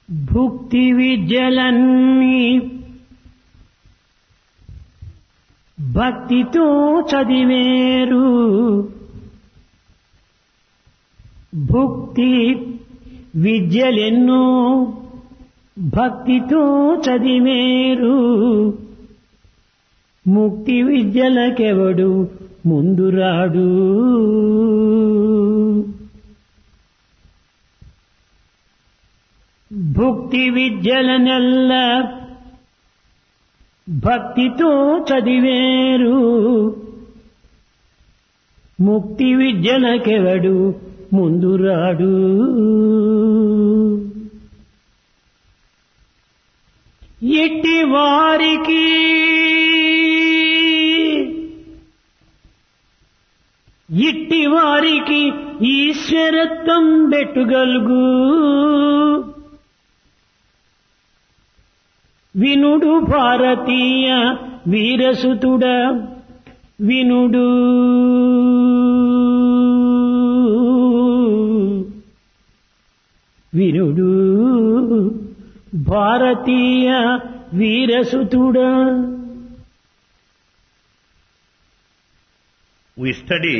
భుక్తి విద్యలన్నీ భక్తితో చదివేరు. భుక్తి విద్యలెన్నో భక్తితో చదివేరు. ముక్తి విద్యలకెవడు ముందురాడు. భుక్తి విద్యలనెల్ల భక్తితో చదివేరు. ముక్తి విద్యలకెవడు ముందురాడు. ఎట్టి వారికి ఈశ్వరత్వం బెట్టుగలుగు. వినుడు భారతీయ వీరసుతుడ వినుడు. వినుడు భారతీయ వీరసుతుడ. We study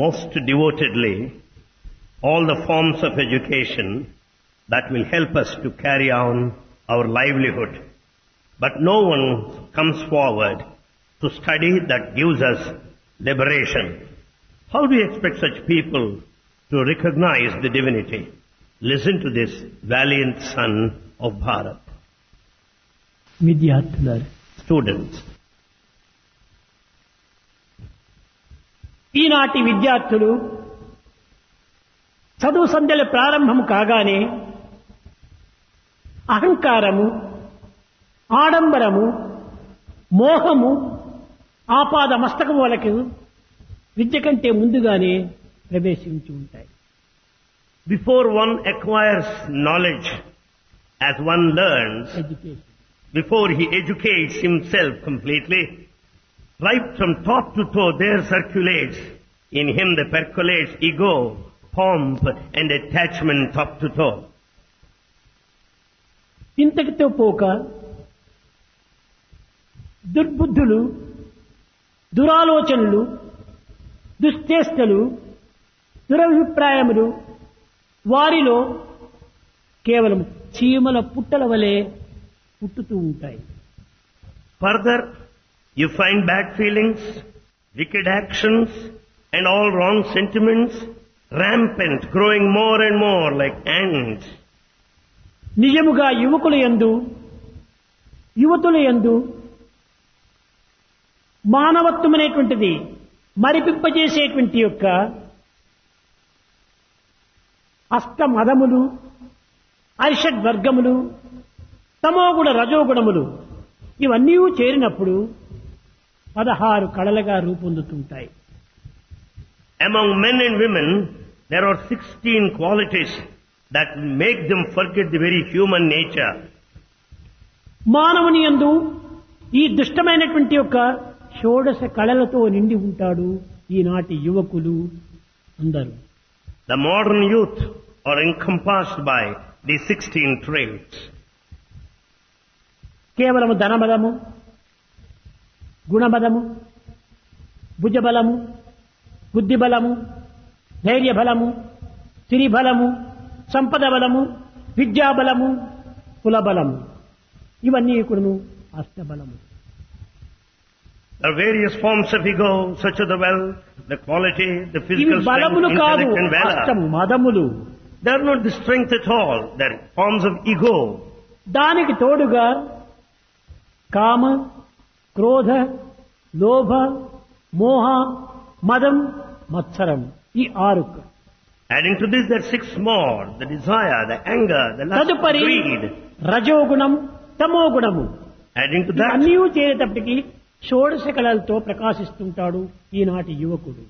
most devotedly all the forms of education that will help us to carry on our livelihood. But no one comes forward to study that gives us liberation. How do you expect such people to recognize the divinity? Listen to this valiant son of Bharat. విద్యార్థులారా, Students, ఈనాటి విద్యార్థులు చదువు సంధ్యల ప్రారంభం కాగానే అహంకారము, ఆడంబరము, మోహము ఆపాద మస్తకములకు విద్య కంటే ముందుగానే ప్రవేశించి ఉంటాయి. before one acquires knowledge, as one learns, education before he educates himself completely, right from top to toe there circulates in him, the percolates ego, pomp and attachment top to toe. ఇంతటితో పోక దుర్బుద్ధులు, దురాలోచనలు, దుశ్చేష్టలు, దురభిప్రాయములు వారిలో కేవలం చీమల పుట్టల వలె పుట్టుతూ ఉంటాయి. Further, you find bad feelings, wicked actions and all wrong sentiments rampant, growing more and more like ants. నిజముగా యువకుల యందు, యువతుల యందు మానవత్వం అనేటువంటిది మరిపింపజేసేటువంటి యొక్క అష్టమదములు, ఐషడ్వర్గములు, తమోగుణ రజోగుణములు ఇవన్నీ చేరినప్పుడు 16 కళలుగా రూపొందుతుంటాయి. Among men and women, there are 16 qualities that make them forget the very human nature. మానవుని యందు ఈ దుష్టమైనటువంటి యొక్క షోడశ కళలతో నిండి ఉంటాడు ఈనాటి యువకులు అందరూ. The modern youth are encompassed by these 16 traits. కేవలము ధనబలము, గుణబలము, భుజబలము, బుద్ధిబలము, ధైర్యబలము, సిరిబలము, సంపద బలము, విద్యాబలము, కులబలము ఇవన్నీ కూడాను అష్టబలము. There are various forms of ego, such as the wealth, the quality, the ఇవి physical strength, బలములు కాదు, intellect and valor. అష్టం మదములు. They are not the strength at all. They are forms of ego. దానికి తోడుగా కామ, క్రోధ, లోభ, మోహ, మదం, మత్సరం ఈ 6. Adding to this, there are 6 more: the desire, the anger, the lust, తదుపరి greed. రజోగుణం, తమోగుణము. Adding to that, అన్నీ చేరేటప్పటికి షోడశ కళలతో ప్రకాశిస్తుంటాడు ఈనాటి యువకుడు.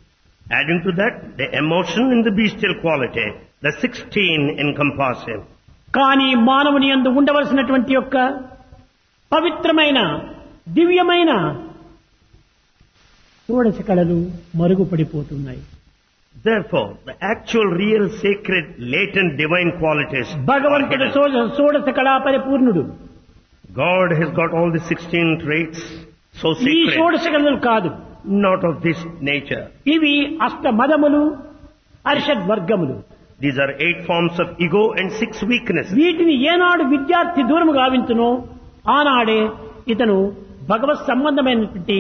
adding to that, the emotion and the bestial quality, the 16 encompass him. కానీ మానవుని యందు ఉండవలసినటువంటి యొక్క పవిత్రమైన దివ్యమైన షోడశ కళలు మరుగుపడిపోతున్నాయి. Therefore, the actual, real, sacred, latent divine qualities are భగవంతుడు hidden. షోడశ కళా పరిపూర్ణుడు. God has got all the 16 traits so ఈ sacred, షోడశ కళలు కాదు, not of this nature. ఇవి అష్ట మదములు, అరిషడ్ వర్గములు. These are 8 forms of ego and 6 weaknesses. వీటిని ఏనాడు విద్యార్థి దూరము గావించునో ఆనాడే ఇతను భగవత్ సంబంధమైనటువంటి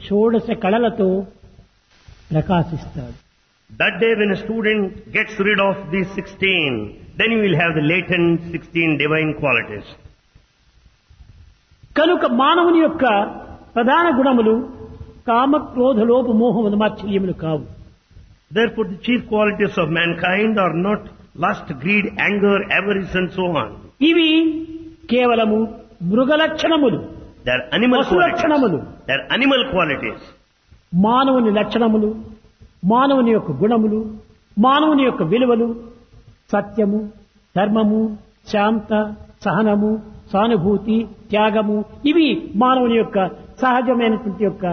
షోడశ కళలతో ప్రకాశిస్తాడు. That day when a student gets rid of these 16, then you will have the latent 16 divine qualities. కనుక మానవుని యొక్క ప్రధాన గుణములు కామ, క్రోధ, లోభ, మోహ, మాత్సర్యములు కావు. Therefore, the chief qualities of mankind are not lust, greed, anger, avarice and so on. ఇవి కేవలము మృగ లక్షణములు, They are animal పశు లక్షణములు. qualities. They are animal qualities. మానవుని లక్షణములు, మానవుని యొక్క గుణములు, మానవుని యొక్క విలువలు సత్యము, ధర్మము, శాంత, సహనము, సానుభూతి, త్యాగము, ఇవి మానవుని యొక్క సహజమైనటువంటి యొక్క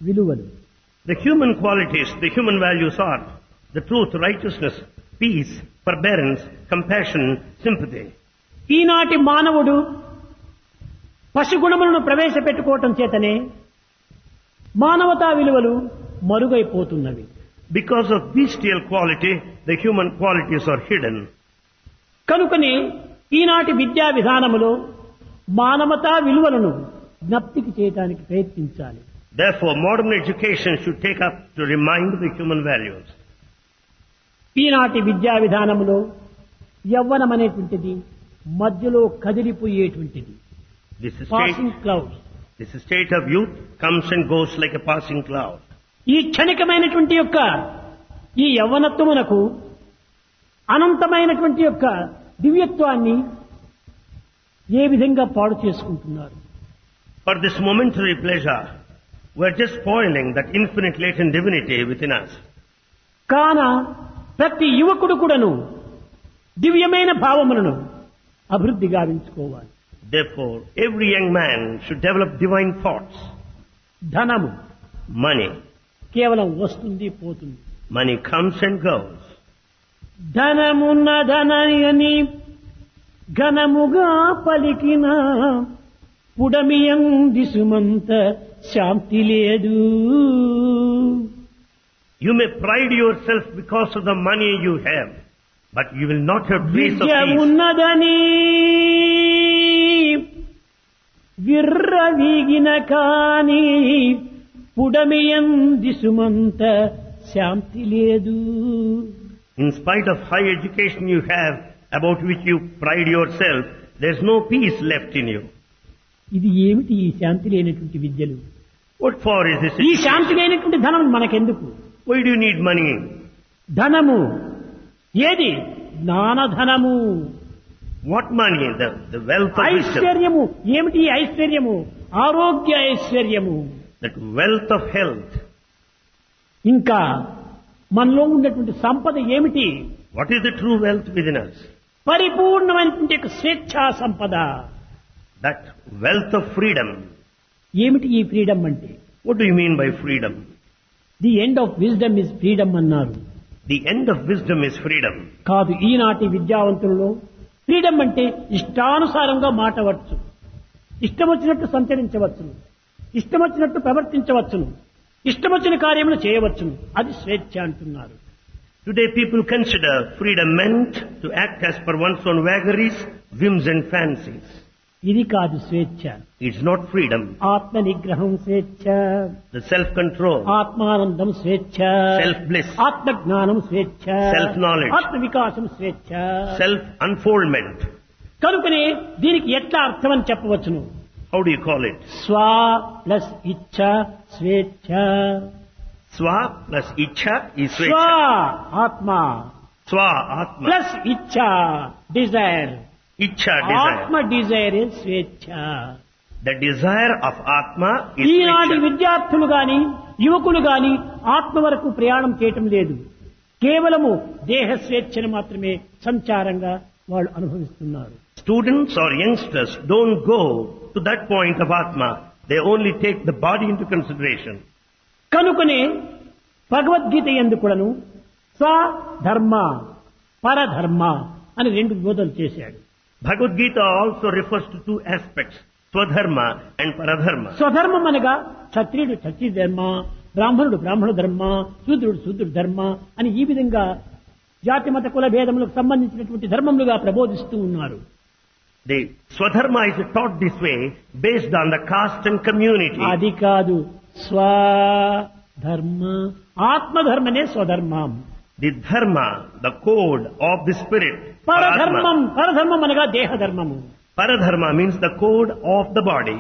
విలువలు. The human qualities, the human values are the truth, righteousness, peace, forbearance, compassion, sympathy. ఈనాటి మానవుడు పశుగుణములను ప్రవేశపెట్టుకోవటం చేతనే మానవతా విలువలు మరుగైపోతున్నవి. Because of bestial quality, the human qualities are hidden. కనుకనే ఈనాటి విద్యా విధానములో మానవతా విలువలను జ్ఞప్తికి చేయడానికి ప్రయత్నించాలి. Therefore, modern education should take up to remind the human values. ఈనాటి విద్యా విధానములో యవ్వనం అనేటువంటిది మధ్యలో కదిలిపోయేటువంటిది. This passing cloud. state of youth comes and goes like a passing cloud. ఈ క్షణికమైనటువంటి యొక్క ఈ యవ్వనత్వమునకు అనంతమైనటువంటి యొక్క దివ్యత్వాన్ని ఏ విధంగా పాడు చేసుకుంటున్నారు. For this momentary pleasure, we are just spoiling that infinite latent divinity within us. కాన ప్రతి యువకుడు కూడాను దివ్యమైన భావములను అభివృద్ధి గావించుకోవాలి. Therefore, every young man should develop divine thoughts. ధనము Money. కేవలం వస్తుంది పోతుంది. Money comes and goes. ధనమున్న ధనని ఘనముగా పలికిన పుడమియంది సుమంత శాంతి లేదు. You may pride yourself because of the money you have, but you will not have place of Vidya peace. ఉన్నదని విర్రవీగిన కాని పుడమియంది సుమంత శాంతి లేదు. In spite of high education you have, about which you pride yourself, there's no peace left in you. ఇది ఏమిటి ఈ శాంతి లేనటువంటి విద్యలు? What for is this? ఈ శాంతి లేనటువంటి ధనం మనకెందుకు? Why do you need money? ధనము ఏది? జ్ఞానధనము. What money? The wealth of wisdom. ఐశ్వర్యము ఏమిటి? ఈ ఐశ్వర్యము ఆరోగ్య ఐశ్వర్యము. That wealth of health. ఇంకా మనలో ఉన్నటువంటి సంపద ఏమిటి? What is the true wealth within us? పరిపూర్ణమైనటువంటి యొక్క స్వేచ్ఛా సంపద. That wealth of freedom. ఏమిటి ఈ ఫ్రీడమ్ అంటే? What do you mean by freedom? The end of wisdom is freedom అన్నారు. The end of wisdom is freedom. కాదు, ఈనాటి విద్యావంతులలో ఫ్రీడమ్ అంటే ఇష్టానుసారంగా మాటవచ్చు, ఇష్టం వచ్చినట్టు సంచరించవచ్చును, ఇష్టం వచ్చినట్టు ప్రవర్తించవచ్చును, ఇష్టం వచ్చిన కార్యములు చేయవచ్చును. అది స్వేచ్ఛ అంటున్నారు. Today people consider freedom meant to act as per one's own vagaries, whims and fancies. ఇది కాదు స్వేచ్ఛ. It's not freedom. ఆత్మ నిగ్రహం స్వేచ్ఛ, The self-control, ఆత్మానందం స్వేచ్ఛ, self-bliss, ఆత్మజ్ఞానం స్వేచ్ఛ, Self-knowledge. ఆత్మ వికాసం స్వేచ్ఛ. self-unfoldment. కనుకనే దీనికి ఎట్లా అర్థం అని చెప్పవచ్చును? How do you call it? స్వ ప్లస్ ఇచ్ఛ స్వేచ్ఛ. Swa plus Ichha is స్వ Swecha. ఆత్మ Swa Atma. ప్లస్ ఇచ్ఛ డిజైర్. Ichha ఆత్మ desire. డిజైర్ స్వేచ్ఛ. The desire of Atma is ఈనాటి Swecha. విద్యార్థులు గాని యువకులు గాని ఆత్మ వరకు ప్రయాణం చేయటం లేదు. కేవలము దేహ స్వేచ్ఛను మాత్రమే సంచారంగా వాళ్ళు అనుభవిస్తున్నారు. Students or youngsters don't go to that point of Atma. They only take the body into consideration. కనుకనే భగవద్గీత యందు కూడాను స్వధర్మ పరధర్మ అని రెండు బోధనలు చేశాడు. Bhagavad Gita also refers to two aspects, Swadharma and Paradharma. స్వధర్మం అనగా క్షత్రియుడు క్షత్రియ ధర్మ, బ్రాహ్మణుడు బ్రాహ్మణ ధర్మ, శూద్రుడు శూద్రుడు ధర్మ అని ఈ విధంగా జాతి మత కుల భేదములకు సంబంధించినటువంటి ధర్మములుగా ప్రబోధిస్తూ ఉన్నారు. The Swadharma is taught this way based on the caste and community. అది కాదు, స్వధర్మ ఆత్మధర్మనే స్వధర్మం. The dharma, the code of the spirit. పరధర్మం పరధర్మం అనగా దేహధర్మము. Paradharma means the code of the body.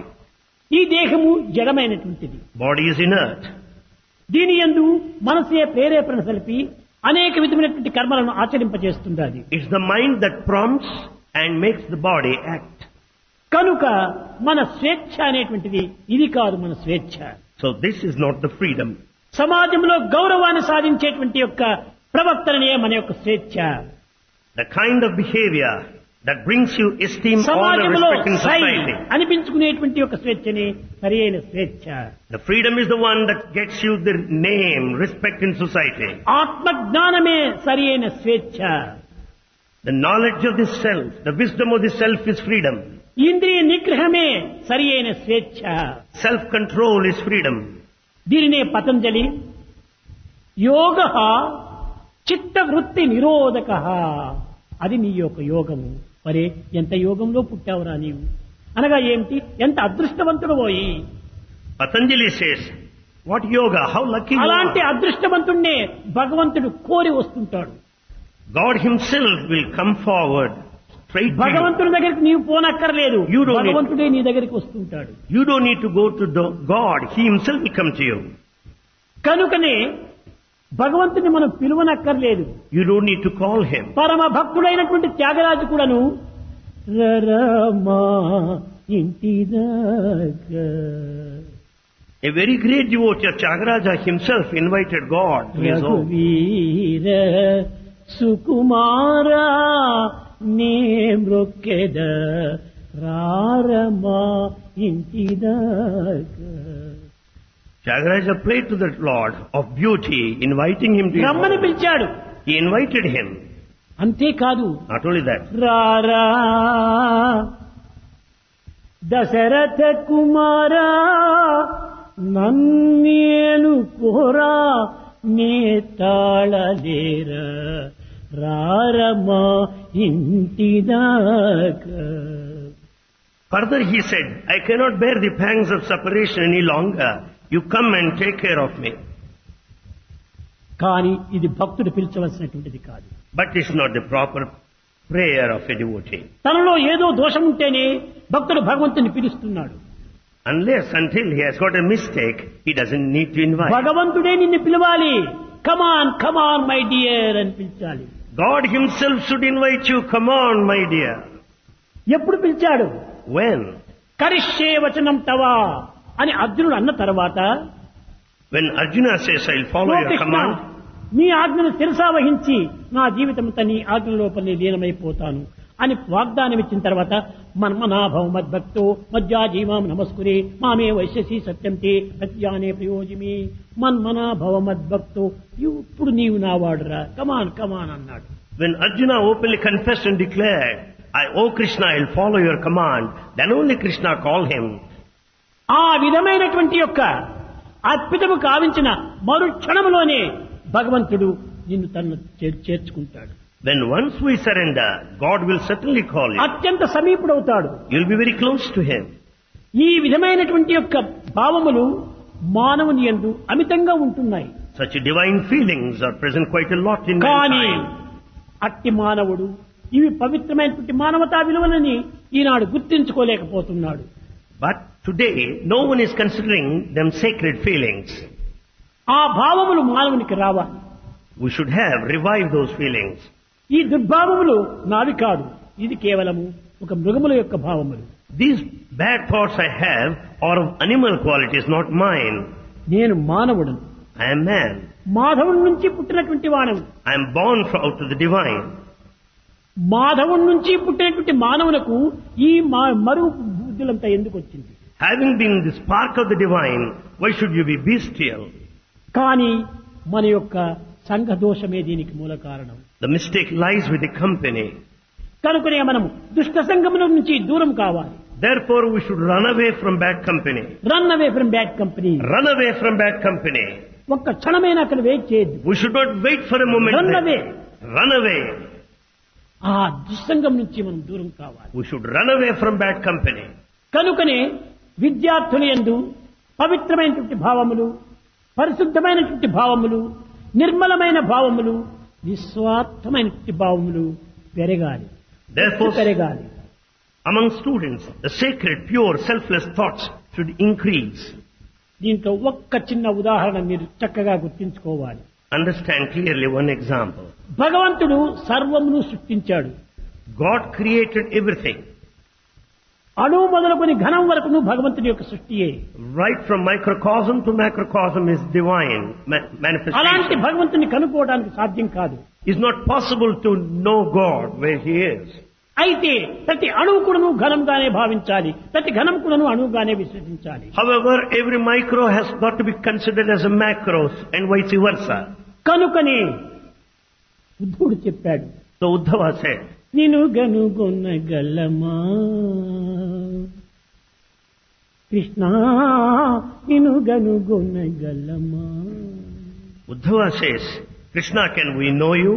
ఈ దేహము జడమైనటువంటిది. Body is inert. దీని యందు మనసే ప్రేరేపణ సలిపి అనేక విధమైనటువంటి కర్మలను ఆచరింపజేస్తుండాలి. It's the mind that prompts and makes the body act. కనుక మన స్వేచ్ఛ అనేటువంటిది ఇది కాదు మన స్వేచ్ఛ. So this is not the freedom. సమాజంలో గౌరవాన్ని సాధించేటువంటి యొక్క ప్రవర్తననే మన యొక్క స్వేచ్ఛ. The kind of behavior that brings you esteem, honor, సమాజంలో respect in society. అనిపించుకునేటువంటి యొక్క స్వేచ్ఛని సరియైన స్వేచ్ఛ. The freedom is the one that gets you the name, respect in society. ఆత్మజ్ఞానమే సరియైన స్వేచ్ఛ. The knowledge of the self, the wisdom of the self is freedom. ఇంద్రియ నిగ్రహమే సరియైన స్వేచ్ఛ. Self-control is freedom. దీనినే పతంజలి యోగ చిత్తవృత్తి నిరోధక, అది నీ యొక్క యోగము. మరే ఎంత యోగంలో పుట్టావురా నీవు అనగా ఏమిటి, ఎంత అదృష్టవంతుడు పోయి. Patanjali says, what yoga, how lucky you అలాంటి are. అదృష్టవంతుణ్ణే భగవంతుడు కోరి వస్తుంటాడు. God himself will come forward straight to you. భగవంతుడి దగ్గరికి నీవు పోనక్కర్లేదు, You don't need- భగవంతుడే నీ దగ్గరికి వస్తుంటాడు. You don't need to go to God, he himself will come to you. కనుకనే భగవంతుని మనం పిలువనక్కర్లేదు. You don't need to call him. పరమ భక్తుడైనటువంటి త్యాగరాజు కూడాను రరమా ఇంటిదాకా A very great devotee of Tyagaraja himself invited God to his home. రఘువీర సుకుమారా నే మృక్కెద రారమా ఇంటిదాకా. Tyagaraja prayed to the Lord of beauty, inviting him to his రమ్మని home. పిలిచాడు. He invited him. అంతేకాదు, Not only that, రారా దశరథ కుమారా నన్నేలు కోరా నే తాళలేరా రారమా ఇంటిదాకా. further he said, I cannot bear the pangs of separation any longer. You come and take care of me. కానీ ఇది భక్తుడు పిలిచవలసినటువంటిది కాదు. But it's not the proper prayer of a devotee. తనలో ఏదో దోషం ఉంటేనే భక్తుడు భగవంతుని పిలుస్తున్నాడు. Unless until he has got a mistake, he doesn't need to invite. భగవంతుడే నిన్ను పిలవాలి. కమాన్ కమాన్ మై డియర్ అని పిలిచాలి. God himself should invite you. Come on, my dear. ఎప్పుడు పిలిచాడు? When? కరిష్యే వచనం తవా అని అర్జునుడు అన్న తర్వాత, When Arjuna says, I'll follow "oh your Krishna, command, నీ ఆజ్ఞను శిరసా వహించి నా జీవితంతో నీ ఆజ్ఞ లోపలనే లీనమైపోతాను అని వాగ్దానం ఇచ్చిన తర్వాత, మన్మనాభవ మద్భక్తో మజ్జాజీవాం నమస్కురే మామే వైశ్యసి సత్యంతే ప్రత్యానే ప్రయోజమి. మన్మనాభవ మద్భక్తో, ఇప్పుడు నీవు నా వాడురా, కమాన్ కమాన్ అన్నాడు. when Arjuna openly confessed and declared, O Krishna, I'll follow your command, then only Krishna called him. ఆ విధమైనటువంటి యొక్క అద్భుతము కావించిన మరు క్షణములోనే భగవంతుడు నిన్ను తను చేర్చుకుంటాడు. When once we surrender, God will certainly call you. అత్యంత సమీపుడవుతాడు. You'll be very close to him. ఈ విధమైనటువంటి యొక్క భావములు మానవుని యందు అమితంగా ఉంటున్నాయి. Such divine feelings are present quite a lot in కానీ mankind. అట్టి మానవుడు ఇవి పవిత్రమైనటువంటి మానవతా విలువలని ఈనాడు గుర్తించుకోలేకపోతున్నాడు. But today, no one is considering them sacred feelings. ఆ భావములు మానవునికి రావాలి. We should have revived those feelings. ఈ దుర్భావములు నావి కాదు, ఇది కేవలము ఒక మృగముల యొక్క భావములు. These bad thoughts I have are of animal qualities, not mine. నేను మానవుడు, I am man. మాధవుడి నుంచి పుట్టినటువంటి వాడను. I am born out of the divine. మాధవుడి నుంచి పుట్టినటువంటి మానవులకు ఈ మరుగు బుద్ధులంతా ఎందుకు వచ్చింది? Having been the spark of the divine, why should you be bestial? కానీ మన యొక్క సంఘ దోషమే దీనికి మూల కారణం. The mistake lies with the company. కనుకనే మనం దుష్ట సంఘముల నుంచి దూరం కావాలి. Therefore, we should run away from bad company. Run away from bad company. Run away from bad company. ఒక్క క్షణమైనా అక్కడ వెయిట్ చేయొద్దు. We should not wait for a moment. Run there. away. Run away. ఆ దుస్సంగం నుంచి మనం దూరం కావాలి. We should run away from bad company. కనుకనే విద్యార్థుల యందు పవిత్రమైనటువంటి భావములు, పరిశుద్ధమైనటువంటి భావములు, నిర్మలమైన భావములు, నిస్వార్థమైనటువంటి భావములు పెరగాలి. Therefore, పెరగాలి. among students, the sacred, pure, selfless thoughts should increase. దీంట్లో ఒక్క చిన్న ఉదాహరణ మీరు చక్కగా గుర్తించుకోవాలి. Understand clearly one example. భగవంతుడు సర్వమును సృష్టించాడు. God created everything. అణువు మొదలుకొని ఘనం వరకును భగవంతుడి యొక్క సృష్టియే. Right from microcosm to macrocosm is divine అలాంటి manifestation. భగవంతుని కనుక్కోవడానికి సాధ్యం కాదు. It's not possible to know God where He is. అయితే ప్రతి అణువు కూడాను ఘనంగానే భావించాలి, ప్రతి ఘనం కూడాను అణువుగానే విశ్వసించాలి. However, every micro has got to be considered as a macro and vice versa. కనుకనే ఉద్ధవుడు చెప్పాడు, So Uddhava said, నిన్ను గనుగొనగలమా కృష్ణ, నిన్ను గనుగొనగలమా. Uddhava says, Krishna, can we know you?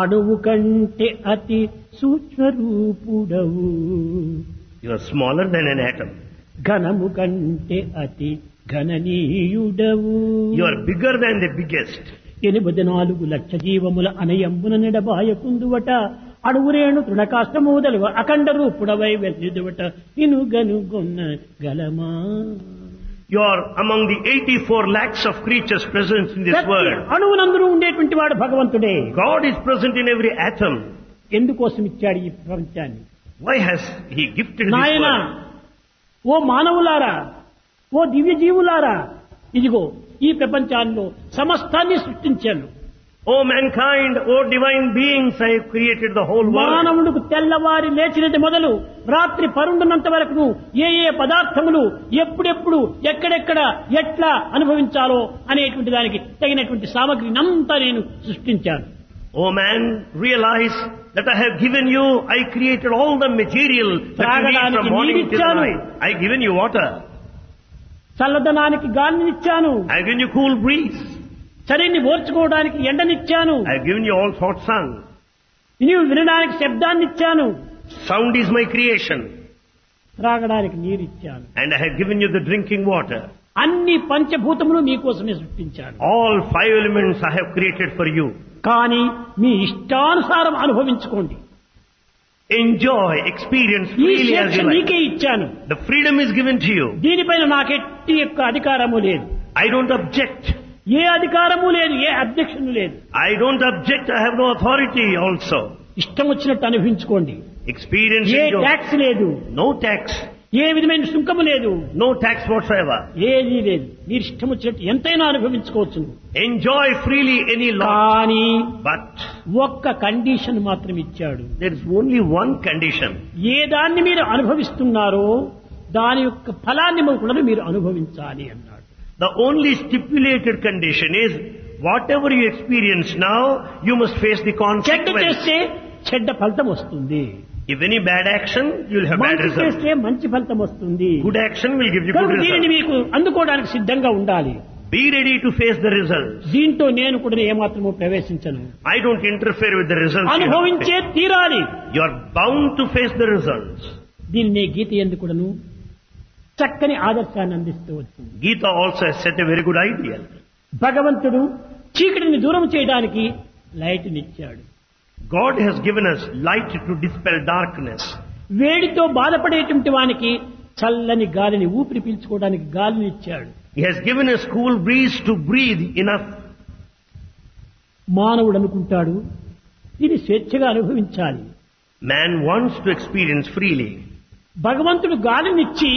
అణువు కంటే అతి సూక్ష్మరూపుడవు, You are smaller than an atom. ఘనము కంటే అతి ఘననీయుడవు. You are bigger than the biggest. 84 లక్ష జీవముల అనయంబున నిడబాయకుందువట, అడుగురేణు తృణకాష్టమూదలు అఖండ రూపుడవై వెలిదువట, నిను గనుగొన్న గలమా. You are among the 84 lakhs of creatures present in this world. అణువునందరూ ఉండేటువంటి వాడు భగవంతుడే. God is present in every atom. ఎందుకోసం ఇచ్చాడు ఈ ప్రపంచాన్ని? Why has He gifted this నాయన, world? ఓ మానవులారా, ఓ దివ్య జీవులారా, ఇదిగో ఈ ప్రపంచాల్లో సమస్తాన్ని సృష్టించాను. O mankind, O divine beings, I have created the whole world. మానవుడికి తెల్లవారి లేచినది మొదలు రాత్రి పరుండున్నంత వరకు ఏ ఏ పదార్థములు ఎప్పుడెప్పుడు ఎక్కడెక్కడ ఎట్లా అనుభవించాలో అనేటువంటి దానికి తగినటువంటి సామగ్రిని అంతా నేను సృష్టించాను. O man, realize that I have given you, I created all the material that you need from morning till night. I have given you water. చల్లదనానికి గాలినిచ్చాను. I have given you cool breeze. చలిని ఓర్చుకోవడానికి ఎండనిచ్చాను. I have given you all hot sun. నీవు వినడానికి శబ్దాన్నిచ్చాను. Sound is my creation. త్రాగడానికి నీరిచ్చాను. And I have given you the drinking water. అన్ని పంచభూతములు మీకోసమే సృష్టించాను. All 5 elements I have created for you. కానీ మీ ఇష్టానుసారం అనుభవించుకోండి. Enjoy, experience ఈ freely as స్వేచ్ఛ you like. నీకే ఇచ్చాను. The freedom is given to you. దీనిపైన నాకెట్టి యొక్క అధికారము లేదు. I don't object. ఏ అధికారము లేదు, ఏ అబ్జెక్షన్ లేదు. I don't object. I have no authority also. ఇష్టం వచ్చినట్టు అనుభవించుకోండి. Experience ఏ enjoy. ట్యాక్స్ లేదు, No tax. ఏ విధమైన సుంకము లేదు, No tax whatsoever. ఏదీ లేదు. మీరు ఇష్టం వచ్చినట్టు ఎంతైనా అనుభవించుకోవచ్చు. Enjoy freely any law. కానీ But ఒక్క కండిషన్ మాత్రం ఇచ్చాడు. there is only one condition. ఏ దాన్ని మీరు అనుభవిస్తున్నారో దాని యొక్క ఫలాన్ని కూడా మీరు అనుభవించాలి అన్నాడు. The only stipulated condition is whatever you experience now, you must face the చెడ్డ consequence. చేస్తే చెడ్డ ఫలితం వస్తుంది, If any bad action, you will have bad మంచి result. చేస్తే మంచి ఫలితం వస్తుంది. Good action will give you good కనుక దీనిని result. మీకు అందుకోవడానికి సిద్ధంగా ఉండాలి. Be ready to face the results. దీంతో నేను కూడా ఏమాత్రమూ ప్రవేశించను. I don't interfere with the results. you have to అనుభవించే face. తీరాలి. You are bound to face the results. దీనినే గీత ఎందుకును చక్కని ఆదర్శాన్ని అందిస్తూ వచ్చింది. Gita also has set a very good ideal. భగవంతుడు చీకటిని దూరం చేయడానికి light నిచ్చాడు. God has given us light to dispel darkness. వేడితో బాధపడేటువంటి వానికి చల్లని గాలిని ఊపిరి పీల్చుకోవడానికి గాలిని ఇచ్చాడు. He has given us cool breeze to breathe enough. మానవుడు అనుకుంటాడు ఇది స్వేచ్ఛగా అనుభవించాలి. Man wants to experience freely. భగవంతుడు గాలినిచ్చి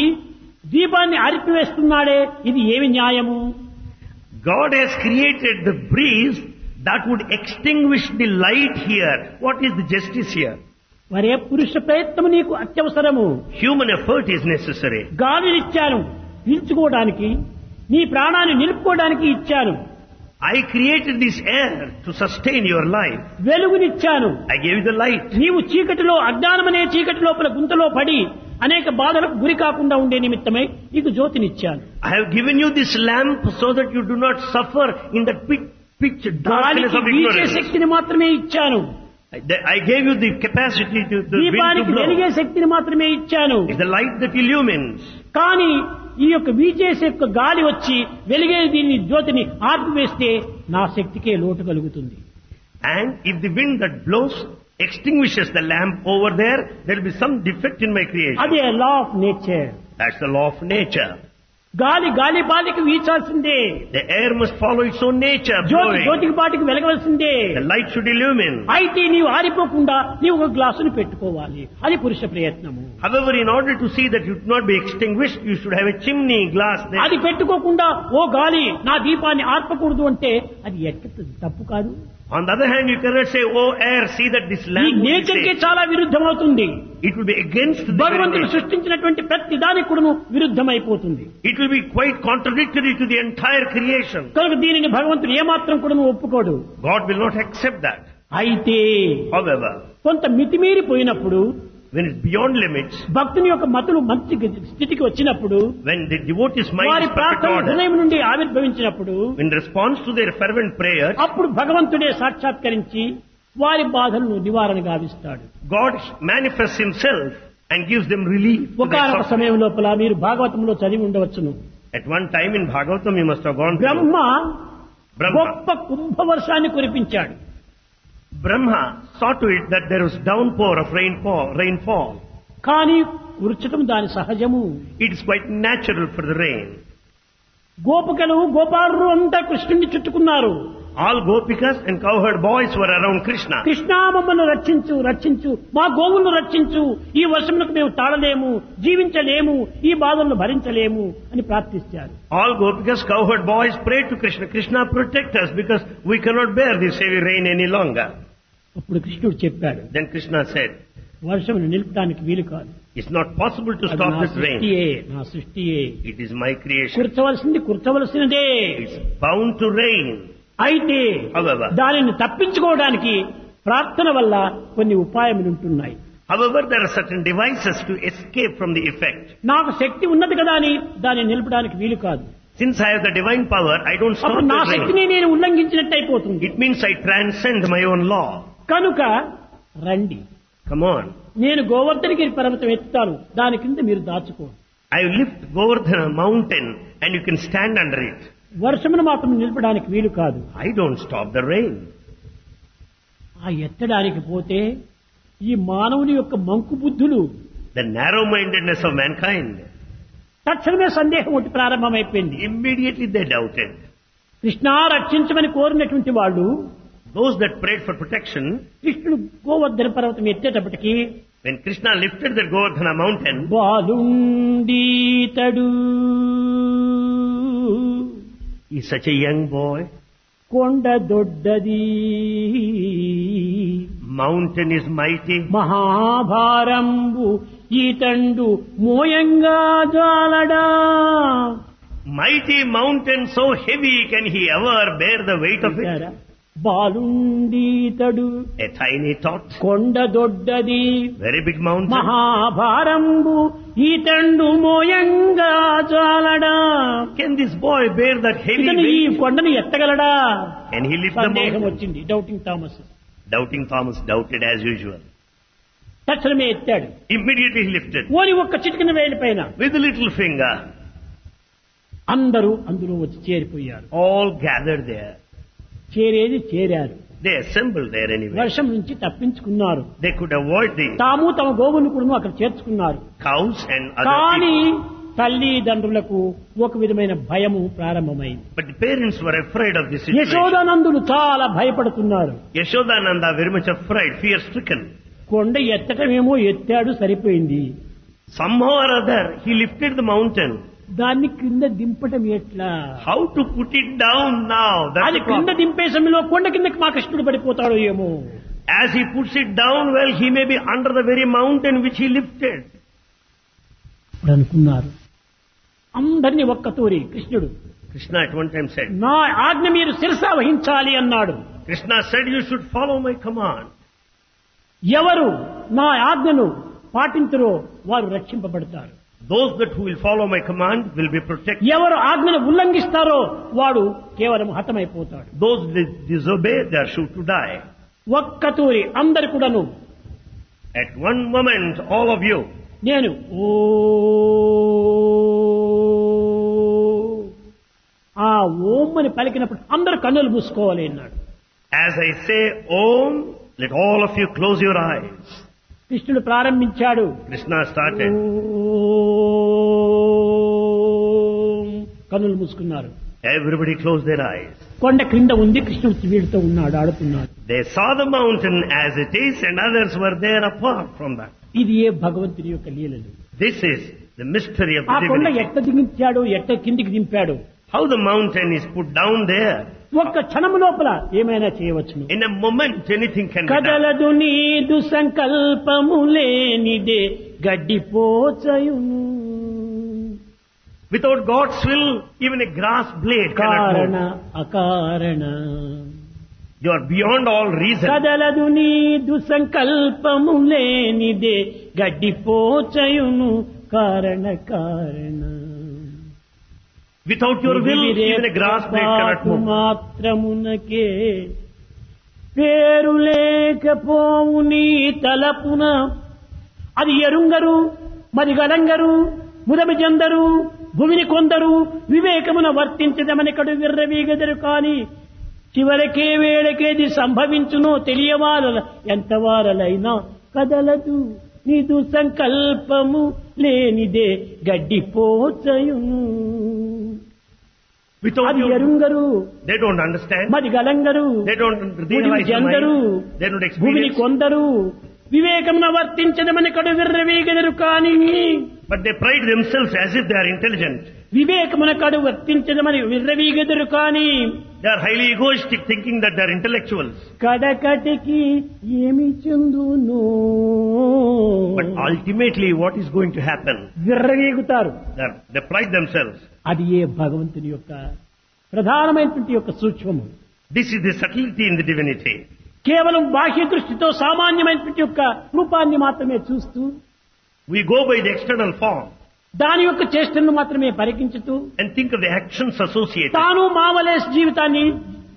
దీపాన్ని ఆరిపివేస్తున్నాడే, ఇది ఏమి న్యాయము? God has created the breeze that would extinguish the light here. What is the justice here? మరే పురుష ప్రయత్నం నీకు అత్యవసరము. Human effort is necessary. గాలినిచ్చాను పీల్చుకోవడానికి, నీ ప్రాణాన్ని నిలుపుకోవడానికి ఇచ్చాను. I created this air to sustain your life. వెలుగునిచ్చాను. I gave you the light. నీవు చీకటిలో అజ్ఞానమనే చీకటి లోపల గుంతలో పడి అనేక బాధలకు గురి కాకుండా ఉండే నిమిత్తమై నీకు జ్యోతినిచ్చాను. I have given you this lamp so that you do not suffer in the pitch darkness గాలికి of వీచే ignorance. శక్తిని మాత్రమే ఇచ్చాను. I gave you the capacity to the wind to దీపానికి వెలిగే blow. శక్తిని మాత్రమే ఇచ్చాను. It's the light that illumines. కానీ ఈ యొక్క వీచేసే యొక్క గాలి వచ్చి వెలిగే దీన్ని జ్యోతిని ఆర్పివేస్తే నా శక్తికే లోటు కలుగుతుంది. And if the wind that blows extinguishes the lamp over there will be some defect in my creation. అదే law of nature. That's the law of nature. గాలి గాలి బాటికి వీచాల్సిందే. The air must follow its own nature. Jyothi Blowing. జ్యోతికి బాటికి వెలగవలసిందే. The light should illumine. అయితే నీవు ఆరిపోకుండా నీవు ఒక గ్లాసుని పెట్టుకోవాలి. అది పురుష ప్రయత్నము. However, in order to see that you do not be extinguished, you should have a chimney glass there. అది పెట్టుకోకుండా ఓ గాలి నా దీపాన్ని ఆర్పకూడదు అంటే అది ఎట్ట తప్పు కాదు. On the other hand, you cannot say, oh air, see that this ఈ lamp will be nature K safe. చాలా విరుద్ధమవుతుంది. It will be against the very భగవంతుడు nature. సృష్టించినటువంటి ప్రతి దానికి కూడాను విరుద్ధమైపోతుంది. It will be quite contradictory to the entire creation. కనుక దీనిని భగవంతుడు ఏమాత్రం కూడాను ఒప్పుకోడు. God will not accept that. అయితే However, కొంత మితిమీరిపోయినప్పుడు when it's beyond limits, భక్తుని యొక్క మతులు మంచి స్థితికి వచ్చినప్పుడు when the devotee's mind వారి is perfect ప్రార్థన order, హృదయం నుండి ఆవిర్భవించినప్పుడు in response to their fervent prayer, అప్పుడు భగవంతుడే సాక్షాత్కరించి వారి బాధలను నివారణ గావిస్తాడు. God manifests himself and gives them relief. to their ఒకనొక suffering. సమయం లోపల మీరు భాగవతంలో చదివి ఉండవచ్చును. At one time in Bhagavatam, you must have gone Brahma Brahma. గొప్ప కుంభవర్షాన్ని కురిపించాడు. Brahma saw to it that there was downpour of rainfall. కానీ కురచటం దాని సహజము. It is quite natural for the rain. గోపికలు గోపాలు అంతా కృష్ణుని చుట్టుకున్నారు. All gopikas and cowherd boys were around Krishna. Krishna మమ్మల్ని రక్షించు రక్షించు, మా గోవులను రక్షించు, ఈ వర్షములకు మేము తాళలేము, జీవించలేము, ఈ బాధలను భరించలేము అని ప్రార్థిస్తారు. All gopikas, cowherd boys prayed to Krishna, Krishna protect us because we cannot bear this heavy rain any longer. అప్పుడు కృష్ణుడు చెప్పాడు, Then Krishna said, వర్షమును నిలుపడానికి వీలు కాదు. it's not possible to అది stop నా this rain. సృష్టియే, నా సృష్టియే. It is my creation. కురచవలసింది కురచవలసినదే. It's bound to rain. అయితే However, దానిని తప్పించుకోవడానికి ప్రార్థన వల్ల కొన్ని ఉపాయములు ఉంటున్నాయి. however, there are certain devices to escape from the effect. నాకు శక్తి ఉన్నది కదా అని దాన్ని నిలపడానికి వీలు కాదు. Since I have the divine power, I don't stop అప్పుడు నా the rain. శక్తిని నేను ఉల్లంఘించినట్టు అయిపోతుంది. It means I transcend my own law. కనుక రండి, Come on. నేను గోవర్ధనగిరి పర్వతం ఎత్తుతాను, దాని కింద మీరు దాచుకో. I lift Govardhana mountain and you can stand under it. వర్షమును మాత్రం నిలపడానికి వీలు కాదు. I don't stop the rain. ఆ ఎత్తడానికి పోతే ఈ మానవుని యొక్క మంకు బుద్ధులు The narrow-mindedness of mankind. తక్షణమే సందేహం ఒకటి ప్రారంభమైపోయింది. Immediately they doubted. కృష్ణా రక్షించమని కోరినటువంటి వాళ్ళు Those that prayed for protection, కృష్ణుడు గోవర్ధన పర్వతం ఎత్తేటప్పటికి when Krishna lifted the Govardhana mountain, బాలుండీతడు he's such a young boy. కొండ దొడ్డది, Mountain is mighty. మహాభారంబు ఈతండు మోయంగా జాలడా. Mighty mountain so heavy, can he ever bear the weight of it? బాలుండీతడు A tiny tot, కొండ దొడ్డది, very big mountain. మహాభారంబు ఈతండు మోయంగా జాలడా. Can this boy bear that heavy ఇతను ఈ weight? కొండను ఎత్తగలడా? Can he lift the సందేహం mountain? వచ్చింది doubting Thomas. Doubting Thomas doubted as usual. తక్షణమే ఎత్తాడు. Immediately he lifted ఓని ఒక్క చిటికిన వేలి పైన with a little finger. అందరూ అందులో వచ్చి చేరిపోయారు. All gathered there. చేరేది చేరారు. They assembled there anyway. వర్షం నుంచి తప్పించుకున్నారు. They could avoid the తాము తమ గోవును కూడా అక్కడ చేర్చుకున్నారు. cows and other కానీ people. తల్లిదండ్రులకు ఒక విధమైన భయము ప్రారంభమైంది. But the parents were afraid of this situation. యశోదానందులు చాలా భయపడుతున్నారు. Yashodananda very much afraid, fear stricken. కొండ ఎత్తటమేమో ఎత్తాడు, సరిపోయింది. Somehow or other he lifted the mountain. దాన్ని కింద దింపటం ఎట్లా? How to put it down now? That's అది the కింద problem. దింపే సమయంలో కొండ కిందకి మా కృష్ణుడు పడిపోతాడో ఏమో. As he puts it down, well, he may be under the very mountain which he lifted. ఇప్పుడు అనుకున్నారు అందరినీ ఒక్క తూరి కృష్ణుడు Krishna at one time said, నా ఆజ్ఞ మీరు శిరసా వహించాలి అన్నాడు. Krishna said, you should follow my command. ఎవరు నా ఆజ్ఞను పాటించరో వారు రక్షింపబడతారు. Those that who will follow my command will be protected. ఎవరు ఆజ్ఞను ఉల్లంఘిస్తారో వాడు కేవలం హతమైపోతాడు. Those that disobey, they are sure to die. ఒక్కతూరి అందరు కూడాను At one moment, all of you, నేను ఓ ఆ ఓం అని పలికినప్పుడు అందరు కన్నులు మూసుకోవాలి అన్నాడు. as I say Om, let all of you close your eyes. కృష్ణుడు ప్రారంభించాడు. Krishna started. ఓం కన్నులు మూసుకున్నారు. Everybody closed their eyes. కొండ క్రింద ఉంది, కృష్ణుడు వీడితో ఉన్నాడు, ఆడుతున్నాడు. They saw the mountain as it is and others were there apart from that. ఇది ఏ భగవంతుని యొక్క లీలలు. This is the mystery of ఆ the కొండ divinity. ఎట్ట దిగించాడు, ఎట్ట కిందికి దింపాడు. How the mountain is put down there. ఒక్క క్షణము లోపల ఏమైనా చేయవచ్చును. In a moment, anything can be done. కదలదు నీదు సంకల్పము లేనిదే గడ్డిపోచయును. Without God's will, even a grass blade cannot కారణ move. అకారణ You are beyond all reason. కదలదు నీదు సంకల్పము లేనిదే గడ్డిపోచయును. కారణ కారణ Without your will, even a grass blade cannot move. మాత్రమునకే పేరు లేకపోవు నీ తలపున. అది ఎరుంగరు మరి గలంగరు ముదమి జందరు భూమిని కొందరు వివేకమున వర్తించదమనికడు విర్రవీగదరు కాని చివరకే వేళకేది సంభవించునో తెలియవాల ఎంతవారలైనా కదలదు నీదు సంకల్పము లేనిదే గడ్డిపోచయును. Without అది your, ఎరుంగరు they don't understand. మరి గలంగరు They don't భూమిని realize the జందరు mind. They don't భూమిని experience. కొందరు వివేకమున వర్తించదమనికడు విర్రవీగదరు కాని But they pride themselves as if they are intelligent. వివేకమునకడు వర్తించదమని విర్రవీగదరు కాని They are highly egoistic, thinking that they are intellectuals. కడకటికి ఏమి చెందును. But ultimately, what is going to happen? విర్రవీగుతారు. They pride themselves. అది ఏ భగవంతుని యొక్క ప్రధానమైనటువంటి యొక్క సూక్ష్మము. This is the subtlety in the divinity. కేవలం బాహ్య దృష్టితో సామాన్యమైనటువంటి యొక్క రూపాన్ని మాత్రమే చూస్తూ We go by the external form దాని యొక్క చేష్టలను మాత్రమే పరికించుతూ and think of the actions associated. తాను మామలేస్ జీవితాన్ని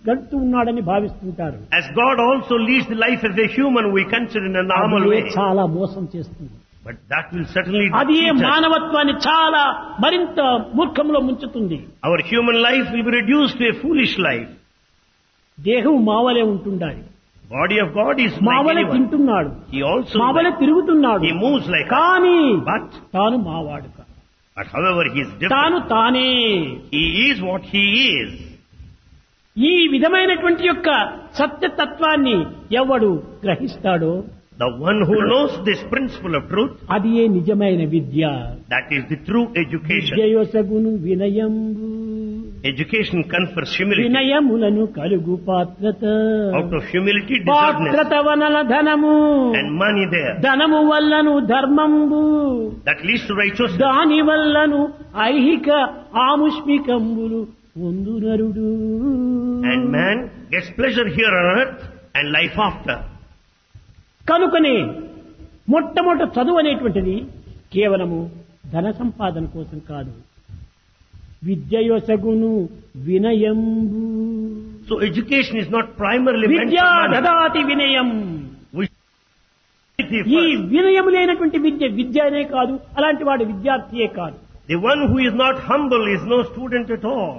గడుపుతూ ఉన్నాడని భావిస్తుంటారు. As God also leads the life as a human, we consider in a normal అది way. చాలా మోసం చేస్తుంది. But that will certainly అది cheat us. మానవత్వాన్ని చాలా మరింత మూర్ఖంలో ముంచుతుంది. Our human life will be reduced to a foolish life. దేహం మావలే ఉంటుండాలి. Body of God is like మావలే anyone. తింటున్నాడు, He also మావలే తిరుగుతున్నాడు. he moves like us. కానీ But తాను మావాడు కాదు. however he is different. తాను తానే. He is what he is. ఈ విధమైనటువంటి యొక్క సత్యతత్వాన్ని ఎవడు గ్రహిస్తాడో The one who knows this principle of truth, అది ఏ నిజమైన విద్య. that is the true education. విద్యయొసగును వినయంబు. Education confers humility. వినయములను కలుగు పాత్రత. Out of humility, పాత్రత deservedness. వనల ధనము. And money there. ధనము వల్లను ధర్మంబు. That leads to righteousness. దాని వల్లను ఐహిక ఆముష్మికంబులు పొందునరుడు. And man gets pleasure here on earth and life after. కనుకనే మొట్టమొదట చదువు అనేటువంటిది కేవలము ధన సంపాదన కోసం కాదు. విద్యయొసగును వినయంబు. So education is not primarily meant విద్యా for money. దదాతి వినయం. We should be ఈ first. వినయము లేనటువంటి విద్య అనే కాదు, అలాంటి వాడు విద్యార్థియే కాదు. The one who is not humble is no student at all.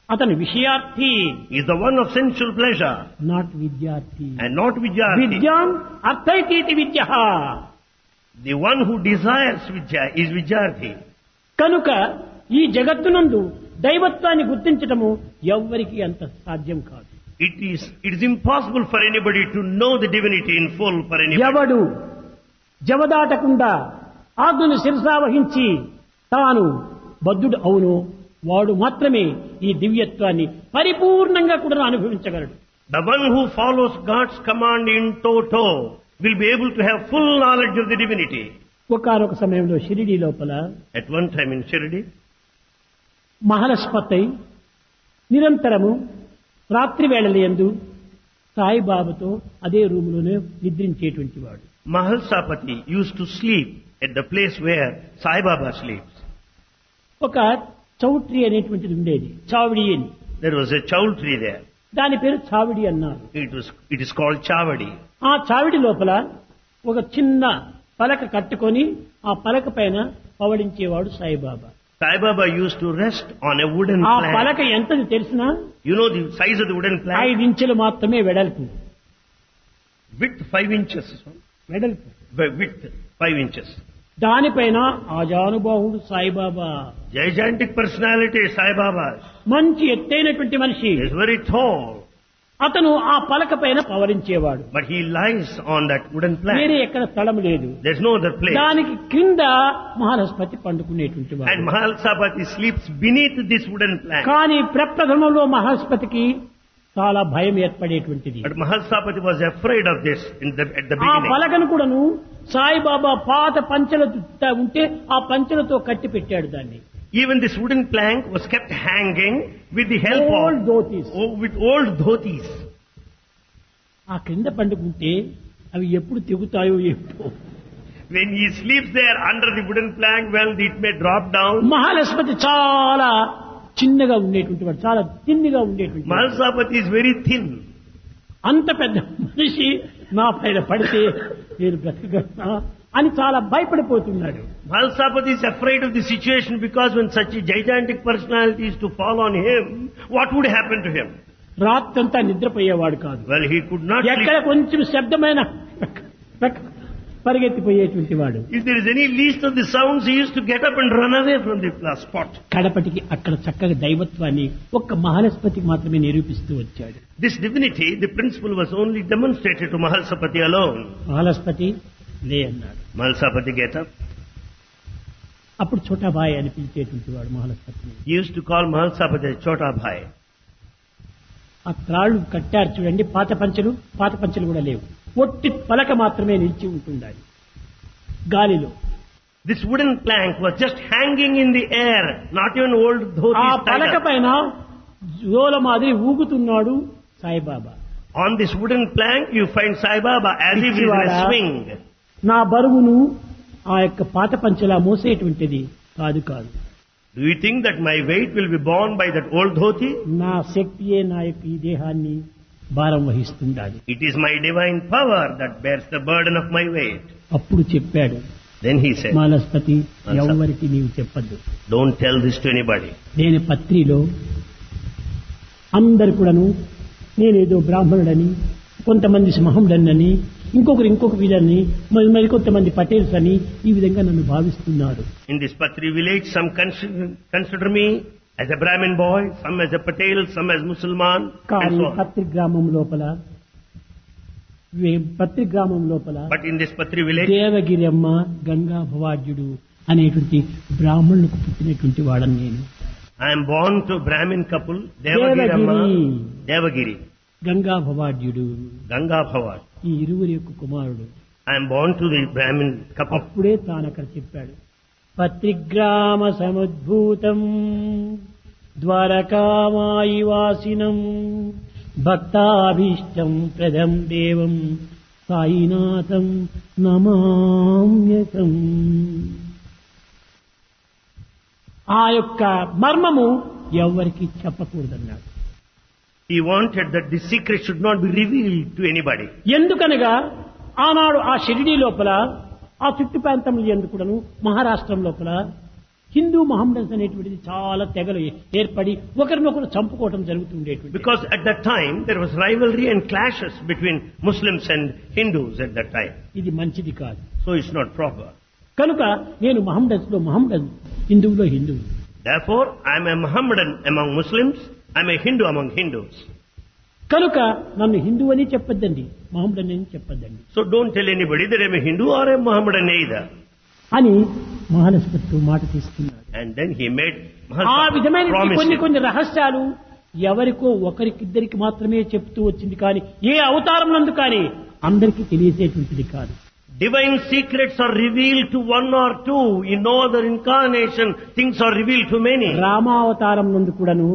అతను విషయార్థి, He is the one of sensual pleasure not విద్యార్థి. and not Vidyarthi. విద్యాం అర్థైతీతి విద్య. The one who desires Vidya is Vidyarthi. కనుక ఈ జగత్తునందు దైవత్వాన్ని గుర్తించటము ఎవ్వరికి అంత సాధ్యం కాదు. It is impossible for anybody to know the divinity in full for anybody. ఎవడు జవదాటకుండా ఆజ్ఞను శిరసావహించి తాను బద్ధుడు అవును వాడు మాత్రమే ఈ దివ్యత్వాన్ని పరిపూర్ణంగా కూడా అనుభవించగలడు. The one who follows God's command in toto will be able to have full knowledge of the divinity. ఒకానొక సమయంలో షిరిడీ లోపల At one time in Shirdi, మహలస్పతై నిరంతరము రాత్రి వేళలందు సాయిబాబాతో అదే రూములోనే నిద్రించేటువంటి వాడు. Mahalsapati used to sleep at the place where Sai Baba sleeps. ఒక చౌట్రీ అనేటువంటిది ఉండేది, చావిడి అని. There was a chowl tree there. దాని పేరు చావిడి అన్నారు. It is called Chavadi. ఆ చావిడి లోపల ఒక చిన్న పలక కట్టుకొని ఆ పలక పైన పవడించేవాడు Saibaba. Sai Baba used to rest on a wooden ఆ plank. పలక ఎంతది తెలిసినా You know the size of the wooden plank? 5 ఇంచులు మాత్రమే వెడల్పు. Width 5 inches. వెడల్పు. Width 5 inches. దానిపైన ఆజానుబాహుడు Saibaba, Gigantic personality Sai Baba. మంచి ఎత్తైనటువంటి మనిషి. He is very tall. అతను ఆ పలక పైన పవరించేవాడు. But he lies on that wooden plank. వేరే ఎక్కడ స్థలం లేదు. There's no other place. దానికి కింద మహాలక్ష్మతి పండుకునేటువంటి And వాడు. Mahalsapati sleeps beneath this wooden plank. కానీ ప్రప్రథమంలో మహాలక్ష్మతికి చాలా భయం ఏర్పడేటువంటిది. But Mahalsapati was afraid of this at the ఆ beginning. పలకను కూడాను సాయిబాబా పాత పంచెలతో ఉంటే ఆ పంచెలతో కట్టి పెట్టాడు దాన్ని. Even this wooden plank was kept hanging with the help Old dhotis. with old dhotis. ఆ క్రింద పండుకుంటే అవి ఎప్పుడు తెగుతాయో ఏమో. When he sleeps there under the wooden plank, well, it may drop down. మహాలక్ష్మతి చాలా చిన్నగా ఉండేటువంటి వాడు, చాలా తిన్నిగా ఉండేటువంటి వాడు. Mahalsapati is very thin. అంత పెద్ద మనిషి నా పైన పడితే నేను బ్రతకగలనా అని చాలా భయపడిపోతున్నాడు. Mahalsapati is afraid of the situation because when such a gigantic personality is to fall on him, what would happen to him? రాత్రంతా నిద్రపోయేవాడు కాదు. Well, he could not ఎక్కడ sleep. కొంచెం శబ్దమైన పరిగెత్తిపోయేటువంటి వాడు. If there is any least of the sounds, he used to get up and run away from the spot. కడపటికి అక్కడ చక్కగా దైవత్వాన్ని ఒక్క మహాలక్ష్మతికి మాత్రమే నిరూపిస్తూ వచ్చాడు. This divinity, the principle was only demonstrated to Mahalsapati alone. మహాలక్ష్మతి లే అన్నాడు. Mahalsapati get up. అప్పుడు చోటాబాయ్ అని పిలిచేటువంటి వాడు మహాలక్ష్మతిని. He used to call Mahalsapati Chota Bhai. ఆ త్రాళ్ళు కట్టారు చూడండి, పాత పంచెలు కూడా లేవు, ఒట్టి పలక మాత్రమే నిలిచి ఉంటుండాలి గాలిలో. This wooden plank was just hanging in the air, not even old ఆ dhotis. పలక tied up. పైన జోల మాదిరి ఊగుతున్నాడు Saibaba. On this wooden plank, you find Sai Baba as if he is in a పిచ్చివాడా, swing. నా బరువును ఆ యొక్క పాత పంచెలా మోసేటువంటిది కాదు. Do you think that my weight will be borne by that old dhoti? నా శక్తియే నా యొక్క ఈ దేహాన్ని భారం వహిస్తుండాలి. It is my divine power that bears the burden of my weight. అప్పుడు చెప్పాడు, Then he said, మాలస్పతి, ఎవరికి నీవు చెప్పద్దు. don't tell this to anybody. నేను పత్రిలో అందరు కూడాను నేనేదో బ్రాహ్మణుడని, కొంతమంది సింహముడని, ఇంకొక వీళ్ళని, మరి కొంతమంది పటేల్స్ అని ఈ విధంగా నన్ను భావిస్తున్నారు. In this Patri village, some consider me as a Brahmin boy, some as a Patel, some as Musalman, and కానీ so on. పత్రి గ్రామం లోపల But in this Patri village, Devagiramma, Ganga భవాడ్యుడు అనేటువంటి బ్రాహ్మణులకు పుట్టినటువంటి వాడని నేను. I am born to a Brahmin couple, Devagiri Amma, Devagiri, Ganga భవాడ్యుడు, Ganga Bhavat. ఈ ఇరువురి యొక్క కుమారుడు. I am born to the Brahmin couple. అప్పుడే తాను అక్కడ చెప్పాడు, పత్రిగ్రామ సముద్భూతం ద్వారకామాయి వాసినం భక్తాభీష్టం ప్రదం దేవం సాయినాథం నమామ్యతం. ఆ యొక్క మర్మము ఎవరికి చెప్పకూడదన్నాడు. He wanted that the secret should not be revealed to anybody. ఎందుకనగా ఆనాడు ఆ షిరిడీ లోపల, ఆ చుట్టు ప్రాంతంలో ఎందుకును మహారాష్ట్రం లోపల హిందూ మహమ్మదన్స్ అనేటువంటిది చాలా తెగలు ఏర్పడి ఒకరినొకరు చంపుకోవటం జరుగుతుండేటువంటి. Because at that time there was rivalry and clashes between Muslims and Hindus at that time. ఇది మంచిది కాదు. So it's not proper. కనుక నేను మహమ్మదన్, హిందువులో హిందువు. Therefore, I am a Mohammedan among Muslims, I am a Hindu among Hindus. కనుక నన్ను హిందూ అని చెప్పొద్దండి, Mohammedan అని చెప్పొద్దండి So don't tell anybody that I am a Hindu or a Mohammedan either. అని మహాలక్ష్మితో మాట తీసుకున్నాడు. And then he made ఆ విధమైన promise. కొన్ని రహస్యాలు ఎవరికో ఒకరికిద్దరికి మాత్రమే చెప్తూ వచ్చింది, కానీ ఏ అవతారం నందు కానీ అందరికీ తెలియసేటువంటిది కాదు. Divine secrets are revealed to one or two. In no other incarnation, things are revealed to many. రామావతారం నందు కూడాను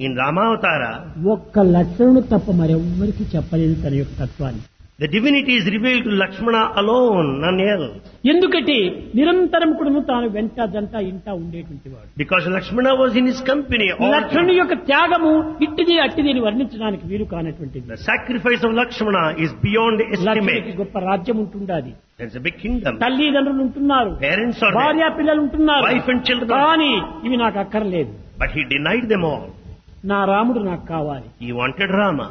In Ramavatara, ఒక్క లక్షణుడు తప్ప మరెవ్వరికి చెప్పలేదు తన యొక్క తత్వాన్ని. the divinity is revealed to Lakshmana alone, none else. ఎందుకంటే నిరంతరం కూడాను తాను వెంట జంట ఇంట ఉండేటువంటి వాడు. Because Lakshmana was in his company all లక్ష్మణుని యొక్క త్యాగము ఇట్టిది అట్టిది అని వర్ణించడానికి వీలు కానటువంటిది. The sacrifice of Lakshmana is beyond లక్ష్మణుడికి estimate. గొప్ప రాజ్యం ఉంటుండాది, There's a big kingdom. తల్లిదండ్రులు ఉంటున్నారు, Parents are భార్య there. పిల్లలు ఉంటున్నారు, Wife and children. కానీ ఇవి నాకు అక్కర్లేదు, But he denied them all. నా రాముడు నాకు కావాలి. He wanted Rama.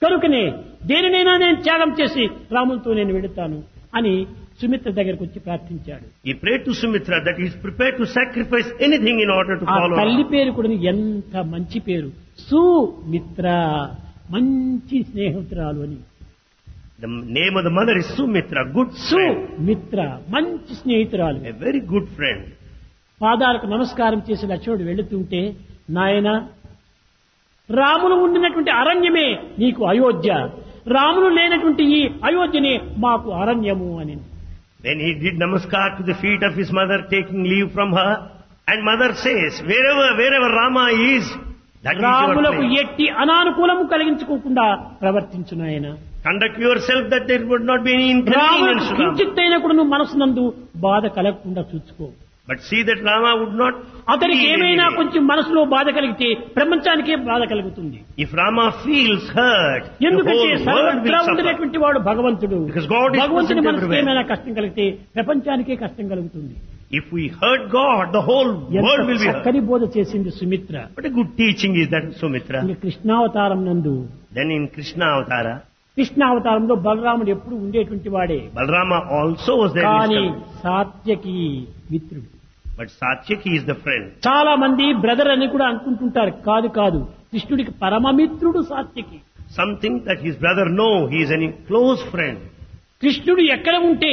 కనుకనే దేనినైనా నేను త్యాగం చేసి రాములతో నేను వెళుతాను అని సుమిత్ర దగ్గరకు వచ్చి ప్రార్థించాడు. He prayed to Sumitra that he is prepared to sacrifice anything in order to ఆ follow తల్లి Rama. పేరు కూడా ఎంత మంచి పేరు, సుమిత్ర, మంచి స్నేహితురాలు అని. The name of the mother is Sumitra, good friend. Sumitra మంచి స్నేహితురాలు. A very good friend. పాదాలకు నమస్కారం చేసి లక్ష్మణుడు వెళుతుంటే, నాయన రాములు ఉండినటువంటి అరణ్యమే నీకు అయోధ్య, రాములు లేనటువంటి ఈ అయోధ్యనే మాకు అరణ్యము అని. Then he did namaskar to the feet of his mother, taking leave from her. And mother says, wherever Rama is, that is your రాములకు place. ఎట్టి అనానుకూలము కలిగించుకోకుండా ప్రవర్తించు నాయన. Conduct yourself that there would not be any inconvenience రాములకు to Rama. కించిత్తైనా కూడా నువ్వు మనసునందు బాధ కలగకుండా చూసుకో. But see that Rama would not అతనికి feel ఏమైనా any way. కొంచెం మనసులో బాధ కలిగితే ప్రపంచానికే బాధ కలుగుతుంది. If Rama feels hurt, the ఎందుకంటే whole world సర్వత్రా will suffer. ఉండేటువంటి వాడు భగవంతుడు. Because God is భగవంతుని present మనసుకి everywhere. ఏమైనా కష్టం కలిగితే ప్రపంచానికే కష్టం కలుగుతుంది. If we hurt God, the whole world will ఎంత be hurt. చక్కని బోధ చేసింది Sumitra. What a good teaching is that, Sumitra. ఇంకా కృష్ణావతారం నందు, Then in Krishna Avatara, కృష్ణావతారంలో బలరాముడు ఎప్పుడు ఉండేటువంటి వాడే, Balarama also was there in కానీ his company. సాత్యకి మిత్రుడు. But Satyaki is the friend. చాలా మంది బ్రదర్ అని కూడా అనుకుంటుంటారు. కాదు కాదు, కృష్ణుడికి పరమమిత్రుడు Satyaki. Something that his brother know, he is a close friend. కృష్ణుడు ఎక్కడ ఉంటే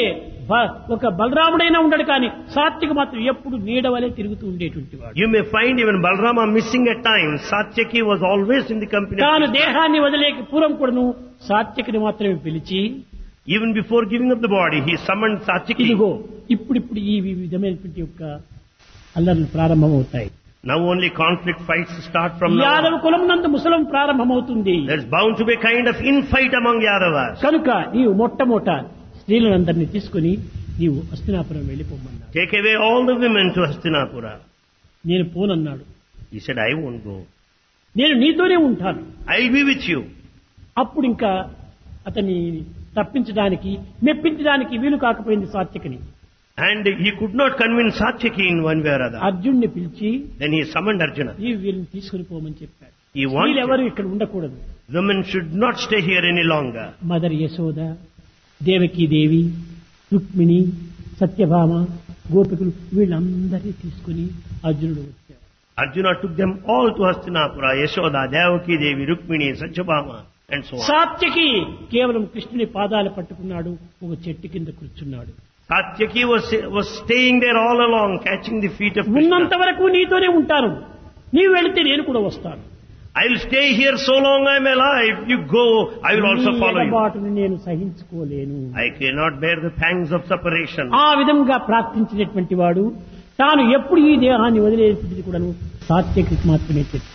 ఒక బలరాముడైనా ఉండడు, కానీ సాత్విక మాత్రం ఎప్పుడు నీడవలే తిరుగుతూ ఉండేటువంటి వాడు. You may find even Balarama missing at times. Satyaki was always in the company of తాను Krishna. దేహాన్ని వదిలేక పూర్వం కూడాను సాత్వికని మాత్రమే పిలిచి, Even before giving up the body, he summoned Satyaki. ఇదిగో ఇప్పుడు ఈ విధమైనటువంటి యొక్క అల్లర్లు ప్రారంభమవుతాయి. Now only conflict fights start from now Yadava on. కులం నందు ముసలం ప్రారంభమవుతుంది. There's bound to be a kind of infight among Yadavas. కనుక నీవు మొట్టమొదట స్త్రీలందరినీ తీసుకుని నీవు Hastinapuram వెళ్ళిపోమన్నాడు. Take away all the women to Hastinapura. నేను పోనన్నాడు. He said, I won't go. నేను నీతోనే ఉంటాను. I'll be with you. అప్పుడు ఇంకా అతన్ని తప్పించడానికి మెప్పించడానికి వీలు కాకపోయింది సాత్వికని. And he could not convince Satyaki in one way or other. అర్జున్ని పిలిచి Then he summoned Arjuna. ఈ వీళ్ళని తీసుకుని పోమని చెప్పాడు. He wanted వీళ్ళెవరు ఇక్కడ ఉండకూడదు. women should not stay here any longer. Mother Yashoda, Devaki Devi, Rukmini, Satyabhama, గోపికులు వీళ్ళందరినీ తీసుకుని అర్జునుడు వచ్చాడు. Arjuna took them all to Hastinapura, Yashoda, Devaki Devi, Rukmini, Satyabhama and so on. Satyaki కేవలం కృష్ణుని పాదాలు పట్టుకున్నాడు, ఒక చెట్టు కింద కూర్చున్నాడు. Satyaki was staying there all along, catching the feet of ఉన్నంత Krishna. వరకు నీతోనే ఉంటాను, నీవు వెళితే నేను కూడా వస్తాను. I will stay here so long I am alive. You go, I will also నీ follow you. ఎడబాటును నేను సహించుకోలేను. I cannot bear the pangs of separation. ఆ విధంగా ప్రార్థించినటువంటి వాడు తాను ఎప్పుడు ఈ దేహాన్ని వదిలేటువంటిది కూడాను సాత్యకి మాత్రమే తెలుసు.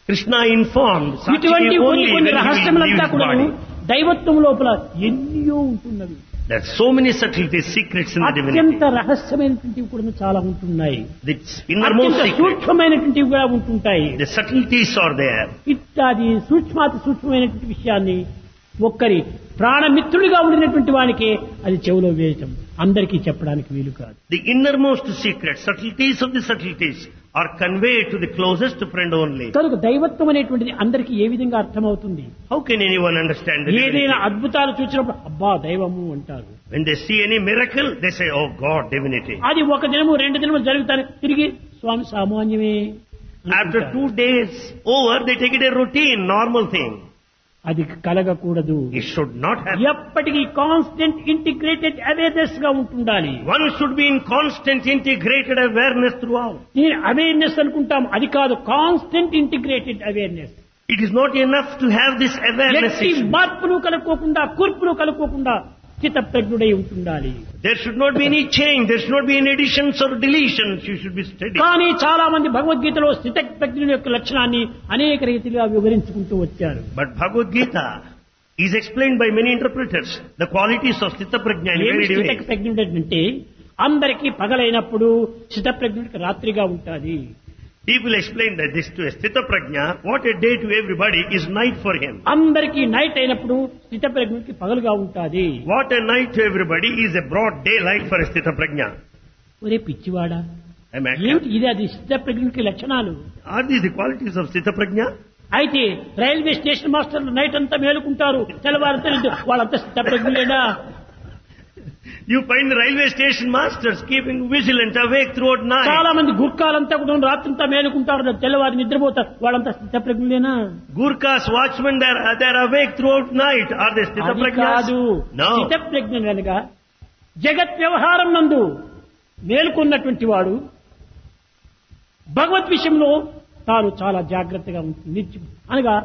Krishna informed Satyaki ఇటువంటి only కొన్ని when కొన్ని he will leave రహస్యములంతా his కూడాను body. దైవత్వం లోపల ఎన్నో ఉంటున్నవి. There are so many subtleties, secrets in the divinity. అత్యంత రహస్యమైనటువంటివి కూడా చాలా ఉంటున్నాయి. The innermost అత్యంత secret. సూక్ష్మమైనటువంటివి కూడా ఉంటుంటాయి. The subtleties are there. ఇత్యాది సూక్ష్మమైనటువంటి విషయాన్ని ఒక్కరి ప్రాణమిత్రుడిగా ఉండినటువంటి వానికి అది చెవులో వేయటం అందరికీ చెప్పడానికి వీలు కాదు. The innermost secrets, subtleties of the subtleties are conveyed to the closest friend only. కనుక దైవత్వం అనేటువంటిది అందరికీ ఏ విధంగా అర్థమవుతుంది? How can anyone understand the ఏదైనా divinity? అద్భుతాలు చూసినప్పుడు అబ్బా దైవము అంటారు. When they see any miracle, they say, oh God, divinity. అది ఒక దినము 2 దినములు జరుగుతాయి, తిరిగి స్వామి సామాన్యమే After అనుకుంటారు. 2 days over, they take it a routine, normal thing. అది కలగకూడదు. It should not happen. ఎప్పటికీ కాన్స్టెంట్ ఇంటిగ్రేటెడ్ అవేర్నెస్ గా ఉంటుండాలి. One should be in constant integrated awareness throughout. నేను అవేర్నెస్ అనుకుంటాం, అది కాదు, constant integrated awareness. It is not enough to have this awareness. ఎట్టి మార్పులు కలుపుకోకుండా, కూర్పులు కలుపుకోకుండా స్థితప్రజ్ఞుడై ఉంటుండాలి. There should not be any change. There should not be any additions or deletions. You should be steady. కానీ చాలా మంది భగవద్గీతలో స్థితప్రజ్ఞుని యొక్క లక్షణాన్ని అనేక రీతిగా వివరించుకుంటూ వచ్చారు. But Bhagavad Gita is explained by many interpreters. The qualities of Sthita Prajna in very ways. స్థితప్రజ్ఞుడు అంటే అందరికీ పగలైనప్పుడు స్థితప్రజ్ఞుడికి రాత్రిగా ఉంటుంది. People explain that this to a Sthita Prajna, what a day to everybody is night for him. అందరికీ night అయినప్పుడు స్థితప్రజ్ఞుడికి పగలుగా ఉంటుంది. What a night to everybody is a broad daylight for a Sthita Prajna. ఒరే పిచ్చివాడా, Am I ఏమిటి ఇది? అది స్థితప్రజ్ఞుడికి లక్షణాలు. Are these the qualities of Sthita Prajna? అయితే railway station మాస్టర్లు నైట్ అంతా మేలుకుంటారు, తెల్లవారు వాళ్ళంతా స్థితప్రజ్ఞులేనా? You find the railway station masters keeping vigilant awake throughout night. చాలా మంది గుర్కాలంతా కూడా రాత్రంతా మేలుకుంటారు, తెల్లవారు నిద్రపోతారు, వాళ్ళంతా స్థితప్రజ్ఞులేనా? Gurkhas, watchmen, they're awake throughout night. Are they Sthita అది Prajnas? కాదు. No. స్థితప్రజ్ఞ అనగా జగత్ వ్యవహారం నందు మేలుకున్నటువంటి వాడు భగవద్ విషయంలో తాను చాలా జాగ్రత్తగా ఉంటుంది. అనగా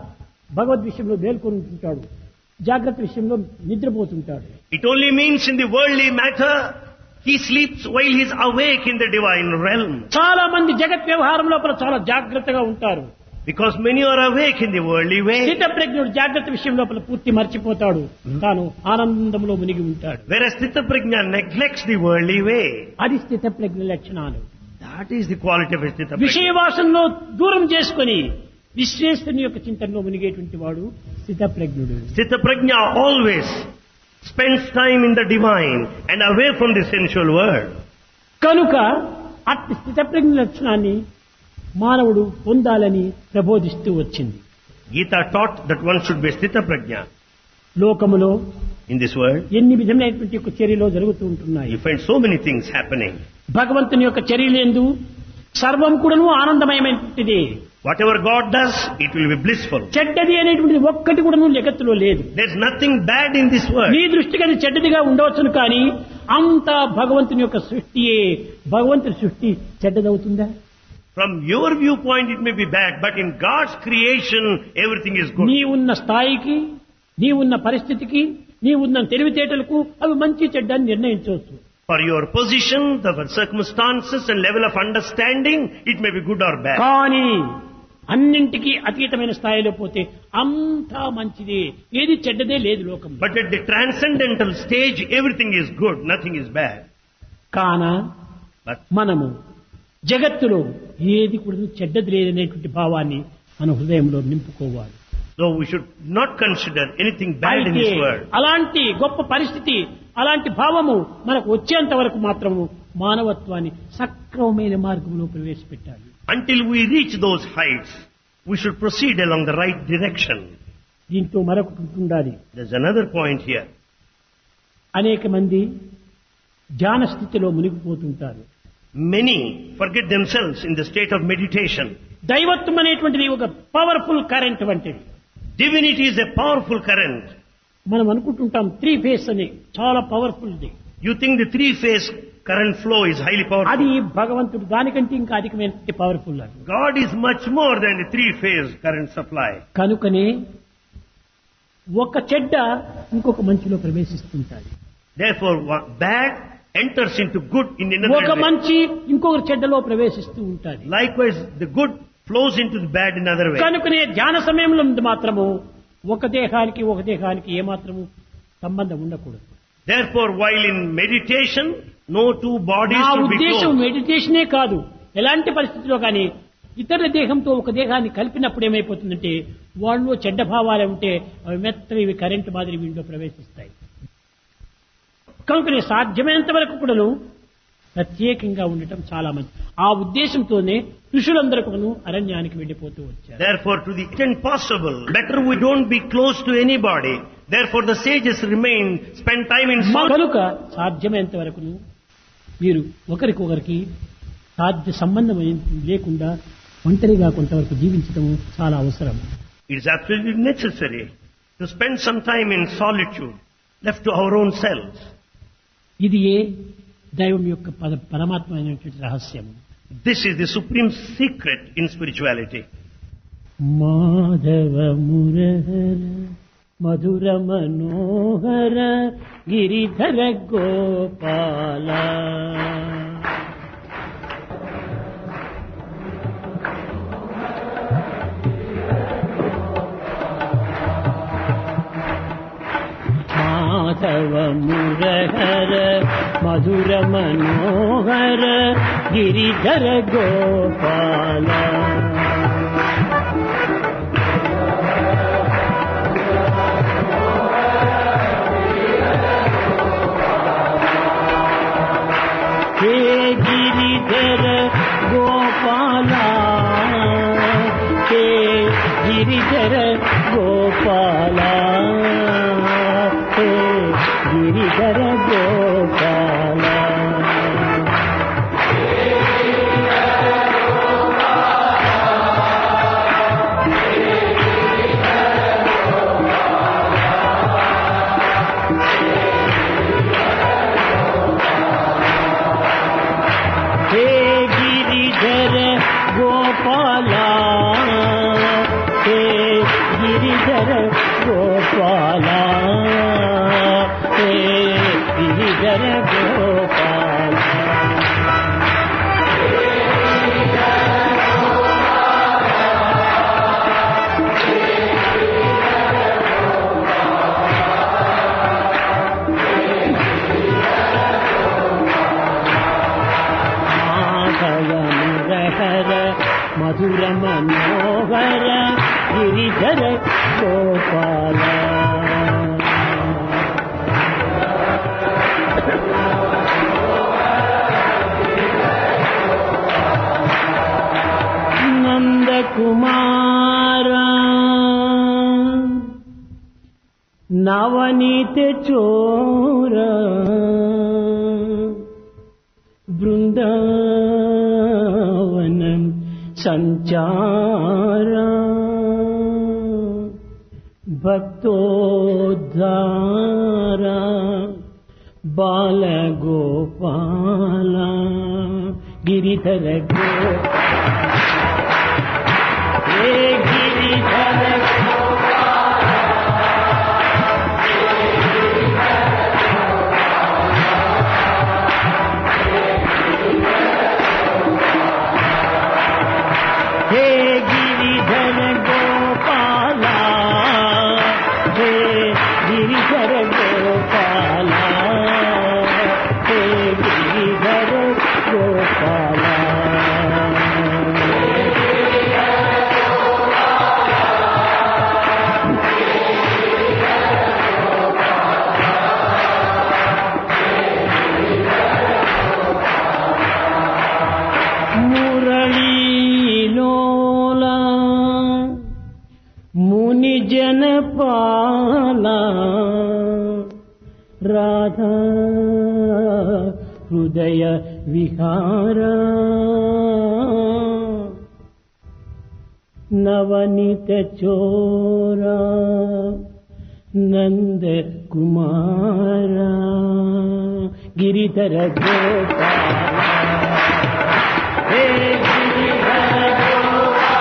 భగవద్ విషయంలో మేల్కొని ఉంటుంటాడు, జాగ్రత్త విషయంలో నిద్రపోతుంటాడు. It only means in the worldly matter, he sleeps while he is awake in the divine realm. చాలా మంది జగత్ వ్యవహారం లోపల చాలా జాగ్రత్తగా ఉంటారు. Because many are awake in the worldly way. స్థితప్రజ్ఞుడు జాగ్రత్త విషయం లోపల పూర్తి మర్చిపోతాడు, తాను ఆనందంలో మునిగి ఉంటాడు. Whereas Sthita Prajna neglects the worldly way. అది స్థితప్రజ్ఞ లక్షణాలు. That is the quality of a Sthita Prajna. విషయవాసంలో దూరం చేసుకుని విశ్వేశ్వరుని యొక్క చింతనలో మునిగేటువంటి వాడు స్థితప్రజ్ఞుడు. Sthita Prajna always spends time in the divine and away from the sensual world. కనుక అట్టి స్థితప్రజ్ఞ లక్షణాన్ని మానవుడు పొందాలని ప్రబోధిస్తూ వచ్చింది. Gita taught that one should be Sthita Prajna. లోకములో In this world, ఎన్ని విధములైనటువంటి యొక్క చర్యలు జరుగుతూ ఉంటున్నాయి. you find so many things happening. భగవంతుని యొక్క చర్యలందు సర్వం కూడాను ఆనందమయమైనటువంటిది. Whatever God does, it will be blissful. చెడ్డది అనేటువంటిది ఒక్కటి కూడాను జగత్తులో లేదు. There's nothing bad in this world. నీ దృష్టికి అది చెడ్డదిగా ఉండవచ్చును, కానీ అంతా భగవంతుని యొక్క సృష్టియే. భగవంతుని సృష్టి చెడ్డదవుతుందా? From your viewpoint, it may be bad, but in God's creation, everything is good. నీ ఉన్న స్థాయికి, నీ ఉన్న పరిస్థితికి, నీ ఉన్న తెలివితేటలకు అవి మంచి చెడ్డ అని నిర్ణయించవచ్చు. For your position, the circumstances and level of understanding, it may be good or bad. కానీ అన్నింటికీ అతీతమైన స్థాయిలో పోతే అంతా మంచిదే, ఏది చెడ్డదే లేదు లోకం. But at the transcendental stage, everything is good, nothing is bad. కాన But మనము జగత్తులో ఏది కూడా చెడ్డది లేదనేటువంటి భావాన్ని మన హృదయంలో నింపుకోవాలి. so we should not consider anything bad in అయితే this world. అలాంటి గొప్ప పరిస్థితి, అలాంటి భావము మనకు వచ్చేంత వరకు మాత్రము మానవత్వాన్ని సక్రమమైన మార్గంలో ప్రవేశపెట్టాలి. Until we reach those heights, we should proceed along the right direction. దీంతో మరొకటి ఉండాలి. There's another point here. అనేక మంది ధ్యాన స్థితిలో మునిగిపోతుంటారు. Many forget themselves in the state of meditation. దైవత్వం అనేటువంటిది ఒక పవర్ఫుల్ కరెంట్ వంటిది. Divinity is a powerful current. మనం అనుకుంటుంటాం 3 phase అని, చాలా powerful the. You think the 3-phase current flow is highly powerful. అది భగవంతుడు దానికంటే ఇంకా అధికమైన పవర్ఫుల్ అది. God is much more than the 3-phase current supply. కనుకనే ఒక చెడ్డ ఇంకొక మంచిలో ప్రవేశిస్తుంటాది. Therefore, bad enters into good in ఒక another way. మంచి ఇంకొక చెడ్డలో ప్రవేశిస్తూ ఉంటాది. Likewise, the good flows into the bad in another way. కనుకనే ధ్యాన సమయంలో మాత్రము ఒక దేహానికి ఏమాత్రము సంబంధం ఉండకూడదు. Therefore, while in meditation, no two bodies నా should be ఉద్దేశం close. మెడిటేషనే కాదు, ఎలాంటి పరిస్థితిలో కానీ ఇతరుల దేహంతో ఒక దేహాన్ని కలిపినప్పుడు ఏమైపోతుందంటే వాళ్ళు చెడ్డ భావాలే ఉంటే అవి మెత్తవి కరెంటు మాదిరి వీళ్ళలో ప్రవేశిస్తాయి. కనుకనే సాధ్యమైనంత వరకు కూడాను ప్రత్యేకంగా ఉండటం చాలా మంచి. ఆ ఉద్దేశంతోనే ఋషులందరూ కూడాను అరణ్యానికి వెళ్ళిపోతూ వచ్చారు. Therefore, to the extent possible, better we don't be close to anybody. Therefore, the sages remain, spend time in solitude. కనుక సాధ్యమైనంత వరకు మీరు ఒకరికొకరికి సాధ్య సంబంధం లేకుండా ఒంటరిగా కొంతవరకు జీవించడం చాలా అవసరం. It is absolutely necessary to spend some time in solitude, left to our own selves. ఇది దైవం యొక్క పరమాత్మ అయినటువంటి రహస్యం. This is the supreme secret in spirituality. Madhava మురహర మధుర మనోహర గిరిధర గోపాల. మాధవ మురహర మధుర మనోహర గిరిధర గోపాల. హే గిరిధర గోపాల, హే గిరిధర గోపాల, హే గిరిధర గోపాల. హే గిరిధర గోపాల, హే గిరిధర గోపాల, హే గిరిధర గోపాల. మధుర మనోహర గిరిధర గోపాల. నందకుమార నవనీత చోర బృందావనం సంచార భక్తోద్ధార బాలగోపాల గిరిధర గోపాల. హే గిరిధర హే గిరిధర గోపాల, హే గిరిధర గోపాల, హే గిరిధర గోపాల. మురళీలోల ముని జనపాల రాధా హృదయ విహార నవనీత చోర నంద కుమార గిరిధర గోపాల. హే గిరిధర గోపాల,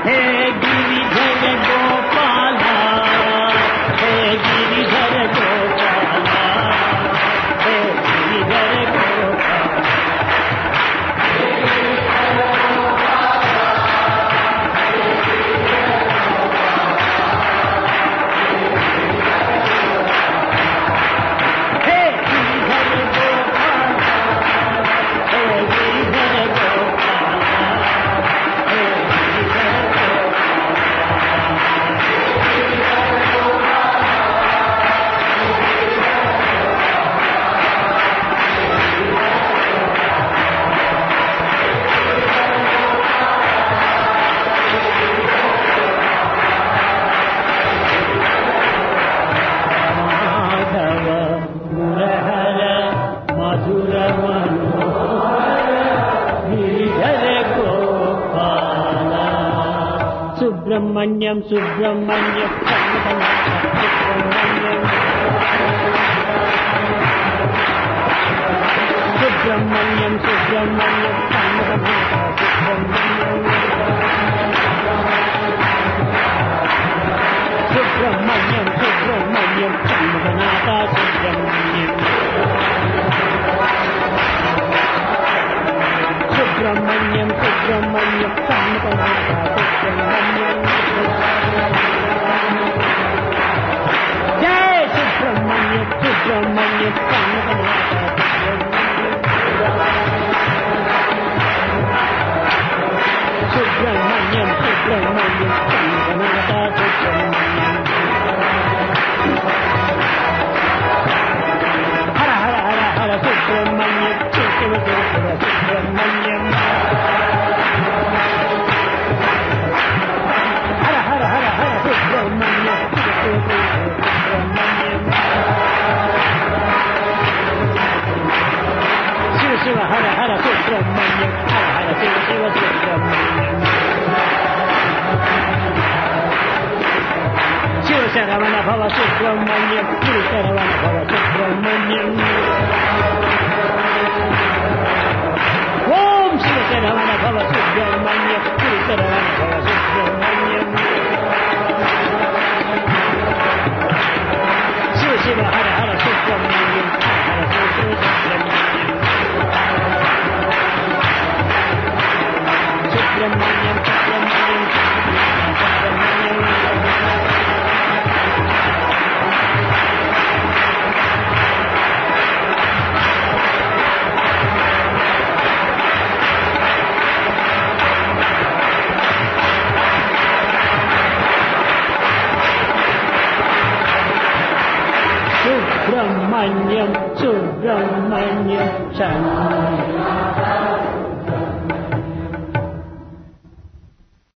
హే గిరిధర గోపాల, హే గిరిధర గోపాల. సుబ్రహ్మణ్యం సుబ్రహ్మణ్యం సుబ్రహ్మణ్యం సుబ్రహ్మణ్యం సుబ్రహ్మణ్యం సన్మతమాత సుబ్రహ్మణ్యం సుబ్రహ్మణ్యం సన్మతనాథ సుబ్రహ్మణ్యం సుబ్రహ్మణ్యం సుబ్రహ్మణ్యం సన్మతనాథ సుబ్రహ్మణ్యం జయ సుబ్రహ్మణ్యం సుబ్రహ్మణ్యం సన్మతనాథ సుబ్రహ్మణ్యం సుబ్రహ్మణ్యం సన్మతనాథ సుబ్రహ్మణ్యం హర హర హర హర సుబ్రహ్మణ్యం శివ శివ శివ సుబ్రహ్మణ్యం హర హర హర హర సుబ్రహ్మణ్యం శివ శివ శివ సుబ్రహ్మణ్యం శివ శివ హర హర సుబ్రహ్మణ్యం హర హర శివ శివ సుబ్రహ్మణ్యం శివ శరవణ భవ సుబ్రహ్మణ్యం శివ శరవణ భవ సుబ్రహ్మణ్యం ఓం శివ శరవణ భవ సుబ్రహ్మణ్యం శివ శరవణ భవ సుబ్రహ్మణ్యం శివ శివ హర హర సుబ్రహ్మణ్యం హర హర శివ శివ సుబ్రహ్మణ్యం సుబ్రహ్మణ్యం సుబ్రహ్మణ్యం సుబ్రహ్మణ్యం సుబ్రహ్మణ్యం సుబ్రహ్మణ్యం శరణం